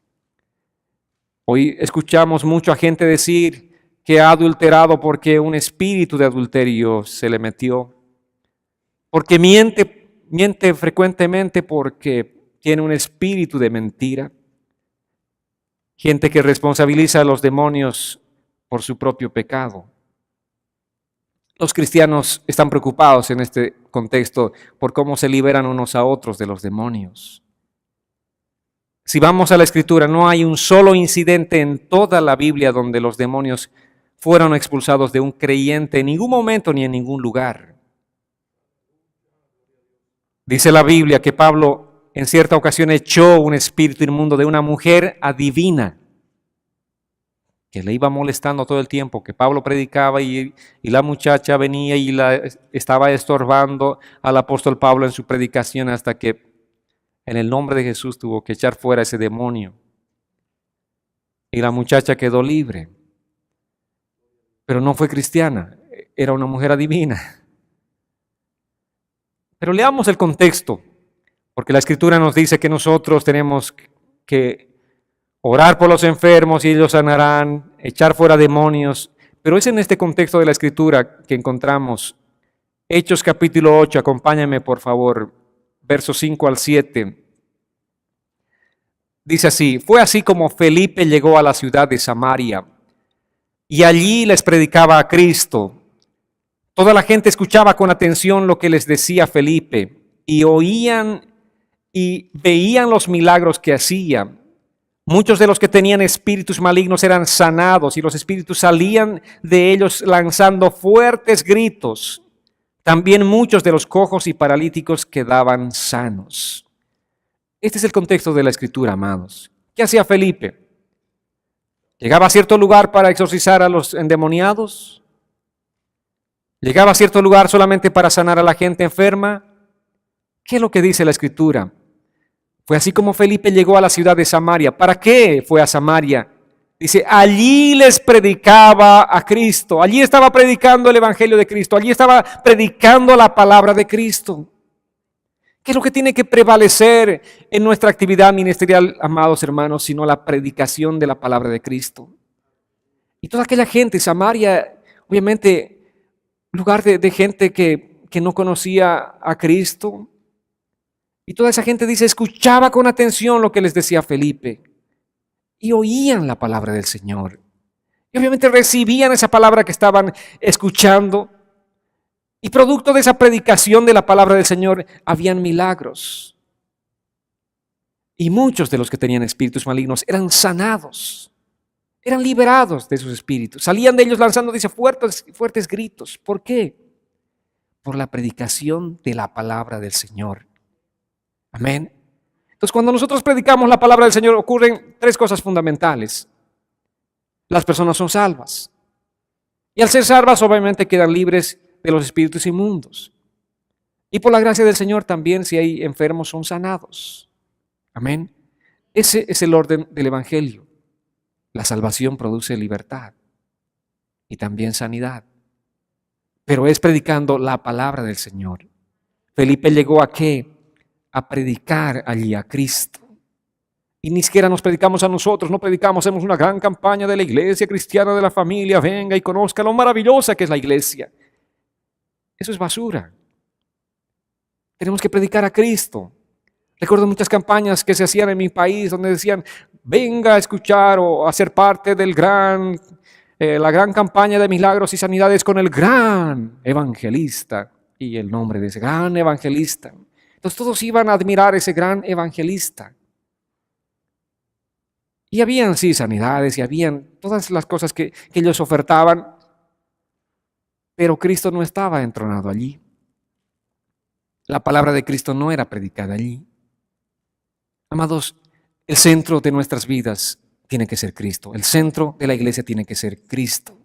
Hoy escuchamos mucho a gente decir que ha adulterado porque un espíritu de adulterio se le metió, porque miente miente frecuentemente porque tiene un espíritu de mentira. Gente que responsabiliza a los demonios por su propio pecado. Los cristianos están preocupados en este contexto por cómo se liberan unos a otros de los demonios. Si vamos a la Escritura, no hay un solo incidente en toda la Biblia donde los demonios fueron expulsados de un creyente en ningún momento ni en ningún lugar. Dice la Biblia que Pablo en cierta ocasión echó un espíritu inmundo de una mujer adivina que le iba molestando todo el tiempo, que Pablo predicaba y la muchacha venía y estaba estorbando al apóstol Pablo en su predicación hasta que en el nombre de Jesús tuvo que echar fuera ese demonio. Y la muchacha quedó libre. Pero no fue cristiana, era una mujer adivina. Pero leamos el contexto, porque la Escritura nos dice que nosotros tenemos que orar por los enfermos y ellos sanarán, echar fuera demonios. Pero es en este contexto de la Escritura que encontramos Hechos capítulo 8, acompáñame por favor, versos 5 al 7. Dice así: fue así como Felipe llegó a la ciudad de Samaria y allí les predicaba a Cristo. Toda la gente escuchaba con atención lo que les decía Felipe y oían y veían los milagros que hacía. Muchos de los que tenían espíritus malignos eran sanados y los espíritus salían de ellos lanzando fuertes gritos. También muchos de los cojos y paralíticos quedaban sanos. Este es el contexto de la Escritura, amados. ¿Qué hacía Felipe? ¿Llegaba a cierto lugar para exorcizar a los endemoniados? ¿Llegaba a cierto lugar solamente para sanar a la gente enferma? ¿Qué es lo que dice la Escritura? Fue así como Felipe llegó a la ciudad de Samaria. ¿Para qué fue a Samaria? Dice, allí les predicaba a Cristo. Allí estaba predicando el Evangelio de Cristo. Allí estaba predicando la palabra de Cristo. ¿Qué es lo que tiene que prevalecer en nuestra actividad ministerial, amados hermanos, sino la predicación de la palabra de Cristo? Y toda aquella gente, Samaria, obviamente, lugar de gente que no conocía a Cristo. Y toda esa gente, dice, escuchaba con atención lo que les decía Felipe. Y oían la palabra del Señor. Y obviamente recibían esa palabra que estaban escuchando. Y producto de esa predicación de la palabra del Señor, habían milagros. Y muchos de los que tenían espíritus malignos eran sanados. Eran liberados de sus espíritus. Salían de ellos lanzando, dice, fuertes gritos. ¿Por qué? Por la predicación de la palabra del Señor. Amén. Entonces, cuando nosotros predicamos la palabra del Señor, ocurren tres cosas fundamentales. Las personas son salvas. Y al ser salvas, obviamente quedan libres de los espíritus inmundos. Y por la gracia del Señor también, si hay enfermos, son sanados. Amén. Ese es el orden del Evangelio. La salvación produce libertad y también sanidad. Pero es predicando la palabra del Señor. Felipe llegó ¿a qué? A predicar allí a Cristo. Y ni siquiera nos predicamos a nosotros, no predicamos, hacemos una gran campaña de la iglesia cristiana de la familia, venga y conozca lo maravillosa que es la iglesia. Eso es basura. Tenemos que predicar a Cristo. Recuerdo muchas campañas que se hacían en mi país donde decían, venga a escuchar o a ser parte del la gran campaña de milagros y sanidades con el gran evangelista. Y el nombre de ese gran evangelista. Entonces todos iban a admirar a ese gran evangelista. Y habían, sí, sanidades y habían todas las cosas que ellos ofertaban, pero Cristo no estaba entronado allí. La palabra de Cristo no era predicada allí. Amados, el centro de nuestras vidas tiene que ser Cristo. El centro de la iglesia tiene que ser Cristo.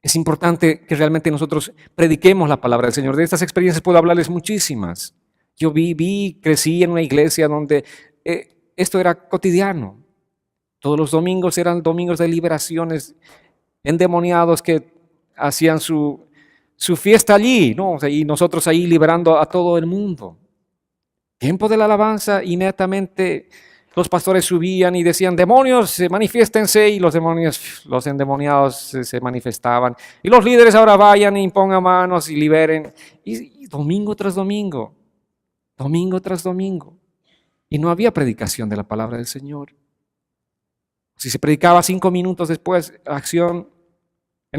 Es importante que realmente nosotros prediquemos la palabra del Señor. De estas experiencias puedo hablarles muchísimas. Yo crecí en una iglesia donde esto era cotidiano. Todos los domingos eran domingos de liberaciones, endemoniados que hacían su fiesta allí, ¿no? Y nosotros ahí liberando a todo el mundo. Tiempo de la alabanza, inmediatamente los pastores subían y decían, demonios, manifiéstense, y los demonios, los endemoniados se manifestaban. Y los líderes ahora vayan y pongan manos y liberen. Y domingo tras domingo, domingo tras domingo. Y no había predicación de la palabra del Señor. Si se predicaba 5 minutos después, en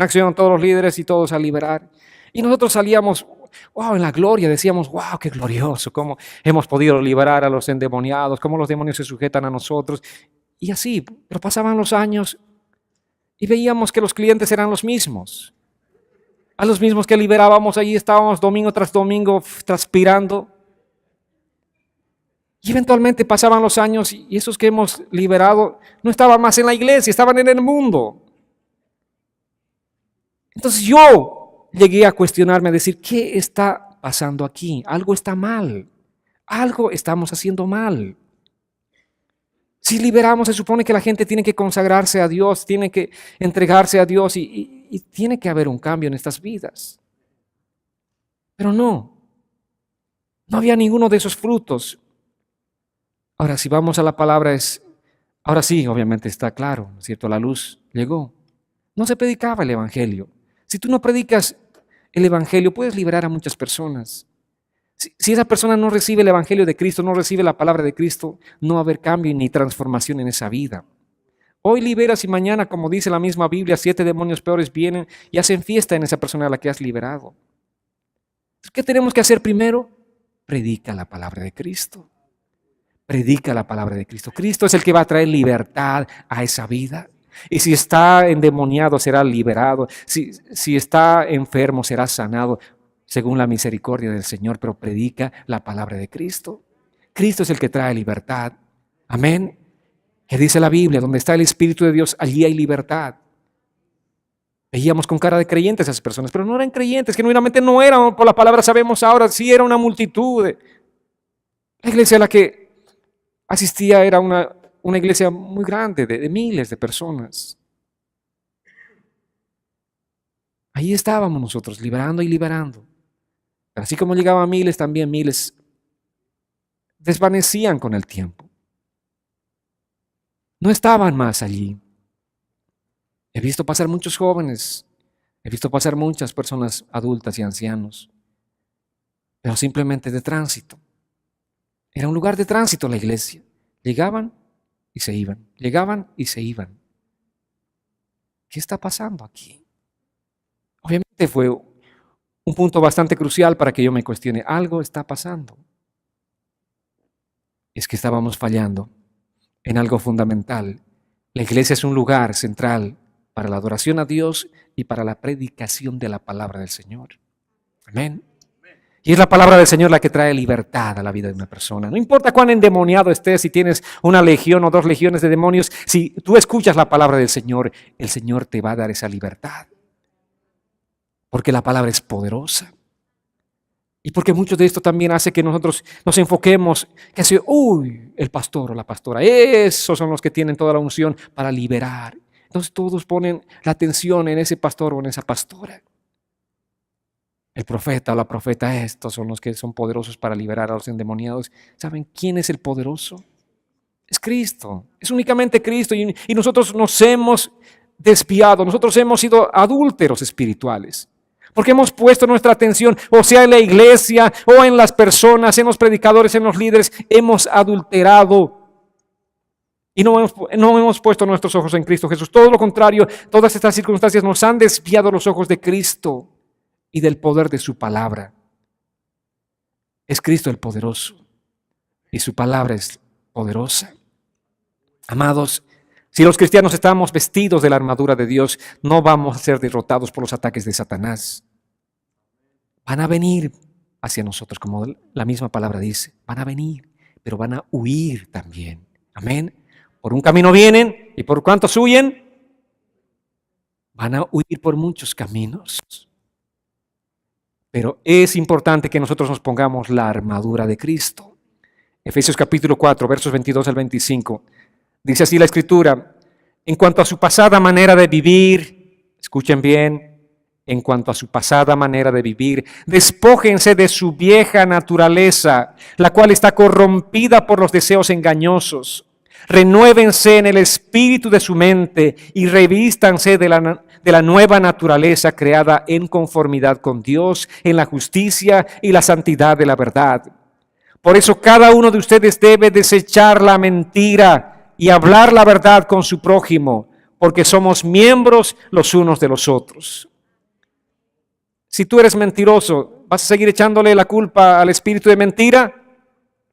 acción todos los líderes y todos a liberar. Y nosotros salíamos, wow, en la gloria, decíamos, wow, qué glorioso, cómo hemos podido liberar a los endemoniados, cómo los demonios se sujetan a nosotros. Y así, pero pasaban los años y veíamos que los clientes eran los mismos. A los mismos que liberábamos, allí estábamos domingo tras domingo transpirando. Y eventualmente pasaban los años y esos que hemos liberado no estaban más en la iglesia, estaban en el mundo. Entonces yo llegué a cuestionarme, a decir, ¿qué está pasando aquí? Algo está mal, algo estamos haciendo mal. Si liberamos, se supone que la gente tiene que consagrarse a Dios, tiene que entregarse a Dios y tiene que haber un cambio en estas vidas. Pero no había ninguno de esos frutos. Ahora, si vamos a la palabra, ahora sí, obviamente está claro, ¿no es cierto? La luz llegó. No se predicaba el evangelio. Si tú no predicas el evangelio, puedes liberar a muchas personas. Si esa persona no recibe el evangelio de Cristo, no recibe la palabra de Cristo, no va a haber cambio ni transformación en esa vida. Hoy liberas y mañana, como dice la misma Biblia, 7 demonios peores vienen y hacen fiesta en esa persona a la que has liberado. ¿Qué tenemos que hacer primero? Predica la palabra de Cristo. Predica la palabra de Cristo. Cristo es el que va a traer libertad a esa vida. Y si está endemoniado, será liberado. Si está enfermo, será sanado según la misericordia del Señor. Pero predica la palabra de Cristo. Cristo es el que trae libertad. Amén. Que dice la Biblia, donde está el Espíritu de Dios, allí hay libertad. Veíamos con cara de creyentes a esas personas, pero no eran creyentes, genuinamente no eran, por la palabra sabemos ahora, sí era una multitud. La iglesia a la que asistía era una iglesia muy grande, de miles de personas. Ahí estábamos nosotros, liberando y liberando. Pero así como llegaban miles, también miles desvanecían con el tiempo. No estaban más allí. He visto pasar muchos jóvenes, he visto pasar muchas personas adultas y ancianos, pero simplemente de tránsito. Era un lugar de tránsito la iglesia. Llegaban y se iban, llegaban y se iban. ¿Qué está pasando aquí? Obviamente fue un punto bastante crucial para que yo me cuestione. Algo está pasando. Es que estábamos fallando en algo fundamental. La iglesia es un lugar central para la adoración a Dios y para la predicación de la palabra del Señor. Amén. Y es la palabra del Señor la que trae libertad a la vida de una persona. No importa cuán endemoniado estés, si tienes una legión o 2 legiones de demonios, si tú escuchas la palabra del Señor, el Señor te va a dar esa libertad. Porque la palabra es poderosa. Y porque mucho de esto también hace que nosotros nos enfoquemos, que hace, el pastor o la pastora, esos son los que tienen toda la unción para liberar. Entonces todos ponen la atención en ese pastor o en esa pastora. El profeta o la profeta, estos son los que son poderosos para liberar a los endemoniados. ¿Saben quién es el poderoso? Es Cristo, es únicamente Cristo. Y nosotros nos hemos desviado, nosotros hemos sido adúlteros espirituales. Porque hemos puesto nuestra atención, o sea en la iglesia, o en las personas, en los predicadores, en los líderes, hemos adulterado. Y no hemos puesto nuestros ojos en Cristo Jesús. Todo lo contrario, todas estas circunstancias nos han desviado los ojos de Cristo y del poder de su palabra. Es Cristo el poderoso y su palabra es poderosa. Amados, si los cristianos estamos vestidos de la armadura de Dios, no vamos a ser derrotados por los ataques de Satanás. Van a venir hacia nosotros, como la misma palabra dice. Van a venir, pero van a huir también. Amén. Por un camino vienen, ¿y por cuántos huyen? Van a huir por muchos caminos. Pero es importante que nosotros nos pongamos la armadura de Cristo. Efesios capítulo 4, versos 22 al 25. Dice así la Escritura: en cuanto a su pasada manera de vivir, escuchen bien, en cuanto a su pasada manera de vivir, despójense de su vieja naturaleza, la cual está corrompida por los deseos engañosos. Renuévense en el espíritu de su mente y revístanse de la nueva naturaleza creada en conformidad con Dios, en la justicia y la santidad de la verdad. Por eso cada uno de ustedes debe desechar la mentira y hablar la verdad con su prójimo, porque somos miembros los unos de los otros. Si tú eres mentiroso, ¿vas a seguir echándole la culpa al espíritu de mentira?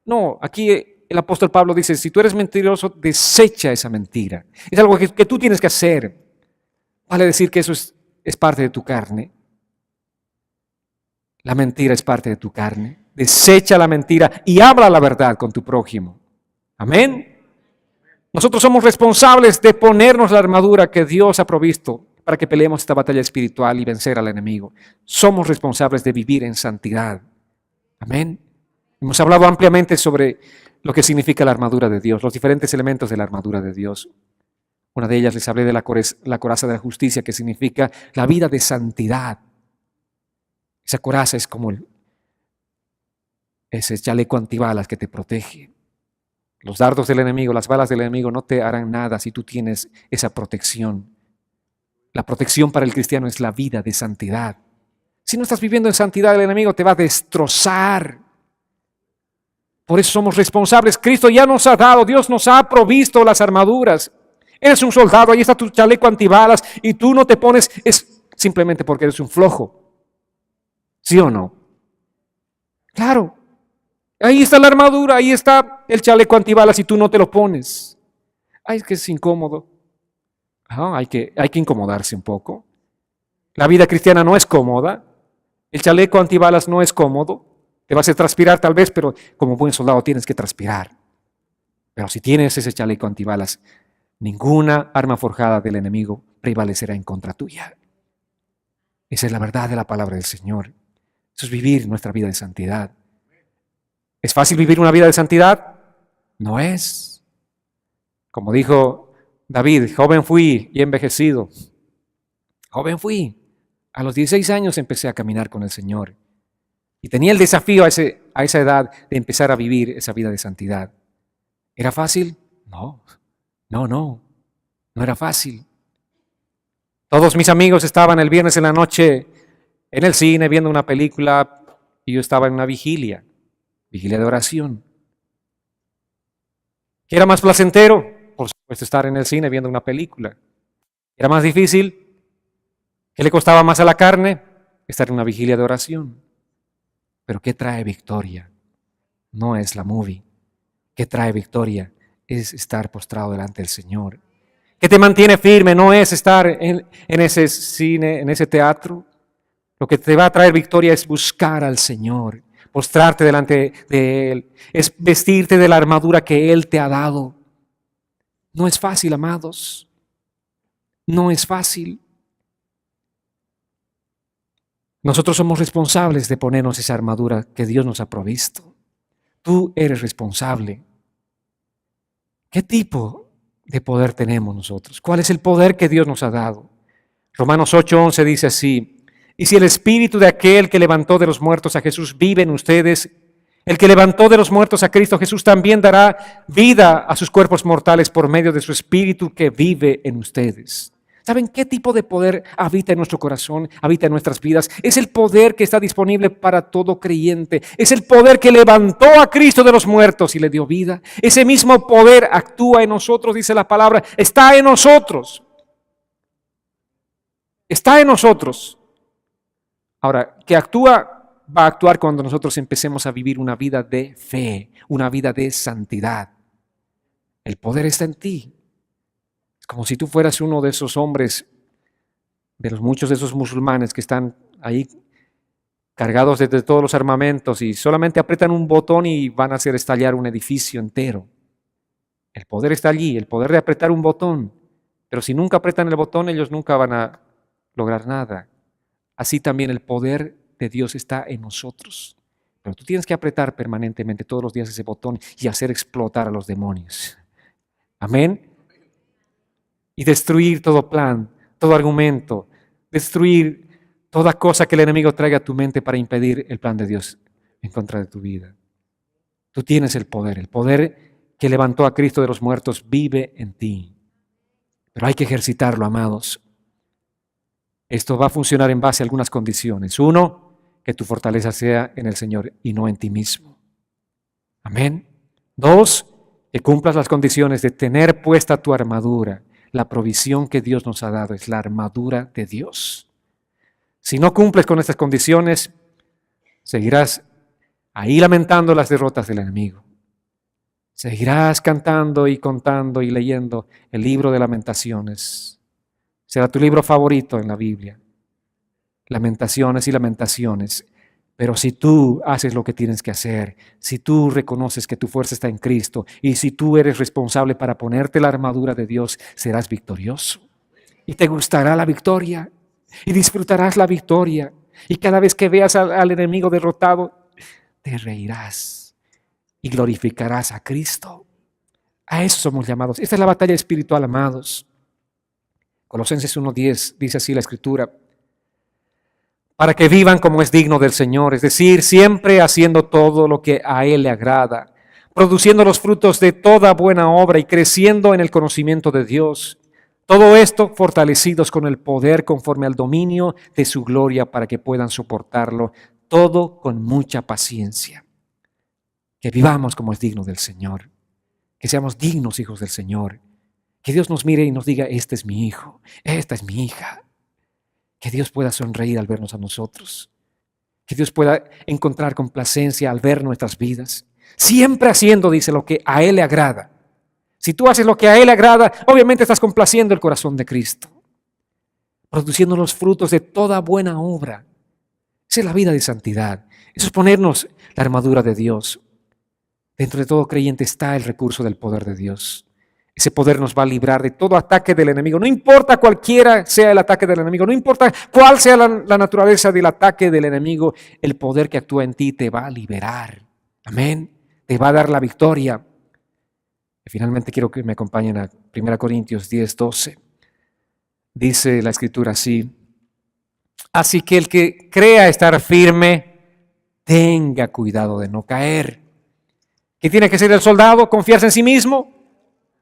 No, aquí el apóstol Pablo dice, si tú eres mentiroso, desecha esa mentira. Es algo que tú tienes que hacer. Vale decir que eso es parte de tu carne. La mentira es parte de tu carne. Desecha la mentira y habla la verdad con tu prójimo. Amén. Nosotros somos responsables de ponernos la armadura que Dios ha provisto para que peleemos esta batalla espiritual y vencer al enemigo. Somos responsables de vivir en santidad. Amén. Hemos hablado ampliamente sobre lo que significa la armadura de Dios, los diferentes elementos de la armadura de Dios. Una de ellas les hablé de la coraza de la justicia, que significa la vida de santidad. Esa coraza es como ese chaleco antibalas que te protege. Los dardos del enemigo, las balas del enemigo no te harán nada si tú tienes esa protección. La protección para el cristiano es la vida de santidad. Si no estás viviendo en santidad, el enemigo te va a destrozar. Por eso somos responsables. Cristo ya nos ha dado, Dios nos ha provisto las armaduras. Eres un soldado, ahí está tu chaleco antibalas y tú no te pones, es simplemente porque eres un flojo. ¿Sí o no? Claro. Ahí está la armadura, ahí está el chaleco antibalas y tú no te lo pones. Ay, es que es incómodo. Hay que incomodarse un poco. La vida cristiana no es cómoda. El chaleco antibalas no es cómodo. Te vas a transpirar tal vez, pero como buen soldado tienes que transpirar. Pero si tienes ese chaleco antibalas, ninguna arma forjada del enemigo prevalecerá en contra tuya. Esa es la verdad de la palabra del Señor. Eso es vivir nuestra vida de santidad. ¿Es fácil vivir una vida de santidad? No es. Como dijo David, joven fui y envejecido. Joven fui. A los 16 años empecé a caminar con el Señor. Y tenía el desafío a esa edad de empezar a vivir esa vida de santidad. ¿Era fácil? No era fácil. Todos mis amigos estaban el viernes en la noche en el cine viendo una película y yo estaba en una vigilia de oración. ¿Qué era más placentero? Por supuesto, estar en el cine viendo una película. ¿Era más difícil? ¿Qué le costaba más a la carne? Estar en una vigilia de oración. Pero ¿qué trae victoria? No es la movie. ¿Qué trae victoria? Es estar postrado delante del Señor. ¿Qué te mantiene firme? No es estar en ese cine, en ese teatro. Lo que te va a traer victoria es buscar al Señor, postrarte delante de Él, es vestirte de la armadura que Él te ha dado. No es fácil, amados. No es fácil. Nosotros somos responsables de ponernos esa armadura que Dios nos ha provisto. Tú eres responsable. ¿Qué tipo de poder tenemos nosotros? ¿Cuál es el poder que Dios nos ha dado? Romanos 8:11 dice así: y si el espíritu de aquel que levantó de los muertos a Jesús vive en ustedes, el que levantó de los muertos a Cristo Jesús también dará vida a sus cuerpos mortales por medio de su espíritu que vive en ustedes. ¿Saben qué tipo de poder habita en nuestro corazón, habita en nuestras vidas? Es el poder que está disponible para todo creyente. Es el poder que levantó a Cristo de los muertos y le dio vida. Ese mismo poder actúa en nosotros, dice la palabra. Está en nosotros. Está en nosotros. Ahora, que actúa, va a actuar cuando nosotros empecemos a vivir una vida de fe, una vida de santidad. El poder está en ti. Es como si tú fueras uno de esos hombres, de los muchos de esos musulmanes que están ahí cargados de todos los armamentos y solamente aprietan un botón y van a hacer estallar un edificio entero. El poder está allí, el poder de apretar un botón. Pero si nunca apretan el botón, ellos nunca van a lograr nada. Así también el poder de Dios está en nosotros. Pero tú tienes que apretar permanentemente todos los días ese botón y hacer explotar a los demonios. Amén. Y destruir todo plan, todo argumento, destruir toda cosa que el enemigo traiga a tu mente para impedir el plan de Dios en contra de tu vida. Tú tienes el poder que levantó a Cristo de los muertos vive en ti. Pero hay que ejercitarlo, amados. Esto va a funcionar en base a algunas condiciones. Uno, que tu fortaleza sea en el Señor y no en ti mismo. Amén. Dos, que cumplas las condiciones de tener puesta tu armadura. La provisión que Dios nos ha dado es la armadura de Dios. Si no cumples con estas condiciones, seguirás ahí lamentando las derrotas del enemigo. Seguirás cantando y contando y leyendo el libro de Lamentaciones. Será tu libro favorito en la Biblia. Lamentaciones y lamentaciones. Pero si tú haces lo que tienes que hacer, si tú reconoces que tu fuerza está en Cristo y si tú eres responsable para ponerte la armadura de Dios, serás victorioso. Y te gustará la victoria y disfrutarás la victoria. Y cada vez que veas al enemigo derrotado, te reirás y glorificarás a Cristo. A eso somos llamados. Esta es la batalla espiritual, amados. Colosenses 1:10 dice así la Escritura: para que vivan como es digno del Señor, es decir, siempre haciendo todo lo que a Él le agrada, produciendo los frutos de toda buena obra y creciendo en el conocimiento de Dios. Todo esto fortalecidos con el poder conforme al dominio de su gloria para que puedan soportarlo todo con mucha paciencia. Que vivamos como es digno del Señor, que seamos dignos hijos del Señor, que Dios nos mire y nos diga: este es mi hijo, esta es mi hija. Que Dios pueda sonreír al vernos a nosotros. Que Dios pueda encontrar complacencia al ver nuestras vidas. Siempre haciendo, dice, lo que a Él le agrada. Si tú haces lo que a Él le agrada, obviamente estás complaciendo el corazón de Cristo. Produciendo los frutos de toda buena obra. Esa es la vida de santidad. Eso es ponernos la armadura de Dios. Dentro de todo creyente está el recurso del poder de Dios. Ese poder nos va a librar de todo ataque del enemigo. No importa cualquiera sea el ataque del enemigo, no importa cuál sea la naturaleza del ataque del enemigo, el poder que actúa en ti te va a liberar. Amén. Te va a dar la victoria. Y finalmente quiero que me acompañen a 1 Corintios 10:12. Dice la Escritura así: así que el que crea estar firme, tenga cuidado de no caer. ¿Qué tiene que ser el soldado? ¿Confiarse en sí mismo?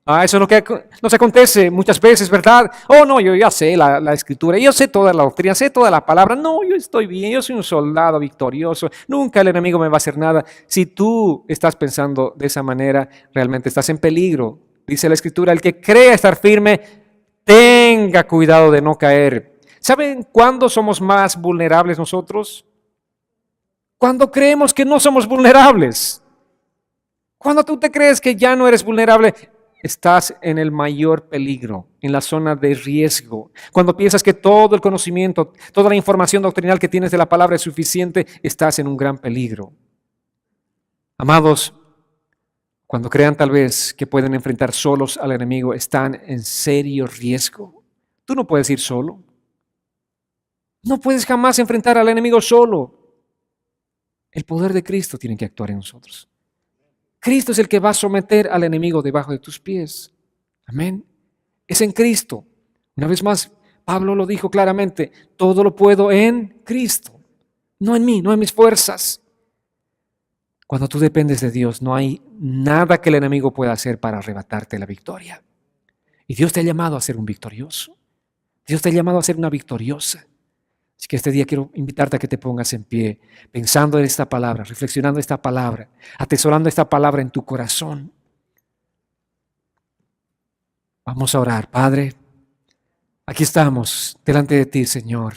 Eso es lo que nos acontece muchas veces, ¿verdad? Oh, no, yo ya sé la Escritura, yo sé toda la doctrina, sé toda la palabra. No, yo estoy bien, yo soy un soldado victorioso. Nunca el enemigo me va a hacer nada. Si tú estás pensando de esa manera, realmente estás en peligro. Dice la Escritura: el que crea estar firme, tenga cuidado de no caer. ¿Saben cuándo somos más vulnerables nosotros? Cuando creemos que no somos vulnerables. Cuando tú te crees que ya no eres vulnerable, estás en el mayor peligro, en la zona de riesgo. Cuando piensas que todo el conocimiento, toda la información doctrinal que tienes de la palabra es suficiente, estás en un gran peligro. Amados, cuando crean tal vez que pueden enfrentar solos al enemigo, están en serio riesgo. Tú no puedes ir solo. No puedes jamás enfrentar al enemigo solo. El poder de Cristo tiene que actuar en nosotros. Cristo es el que va a someter al enemigo debajo de tus pies. Amén. Es en Cristo. Una vez más, Pablo lo dijo claramente: todo lo puedo en Cristo. No en mí, no en mis fuerzas. Cuando tú dependes de Dios, no hay nada que el enemigo pueda hacer para arrebatarte la victoria. Y Dios te ha llamado a ser un victorioso. Dios te ha llamado a ser una victoriosa. Así que este día quiero invitarte a que te pongas en pie, pensando en esta palabra, reflexionando esta palabra, atesorando esta palabra en tu corazón. Vamos a orar. Padre, aquí estamos delante de ti, Señor,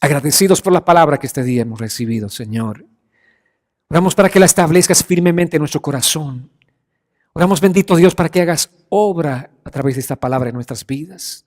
agradecidos por la palabra que este día hemos recibido, Señor. Oramos para que la establezcas firmemente en nuestro corazón. Oramos, bendito Dios, para que hagas obra a través de esta palabra en nuestras vidas.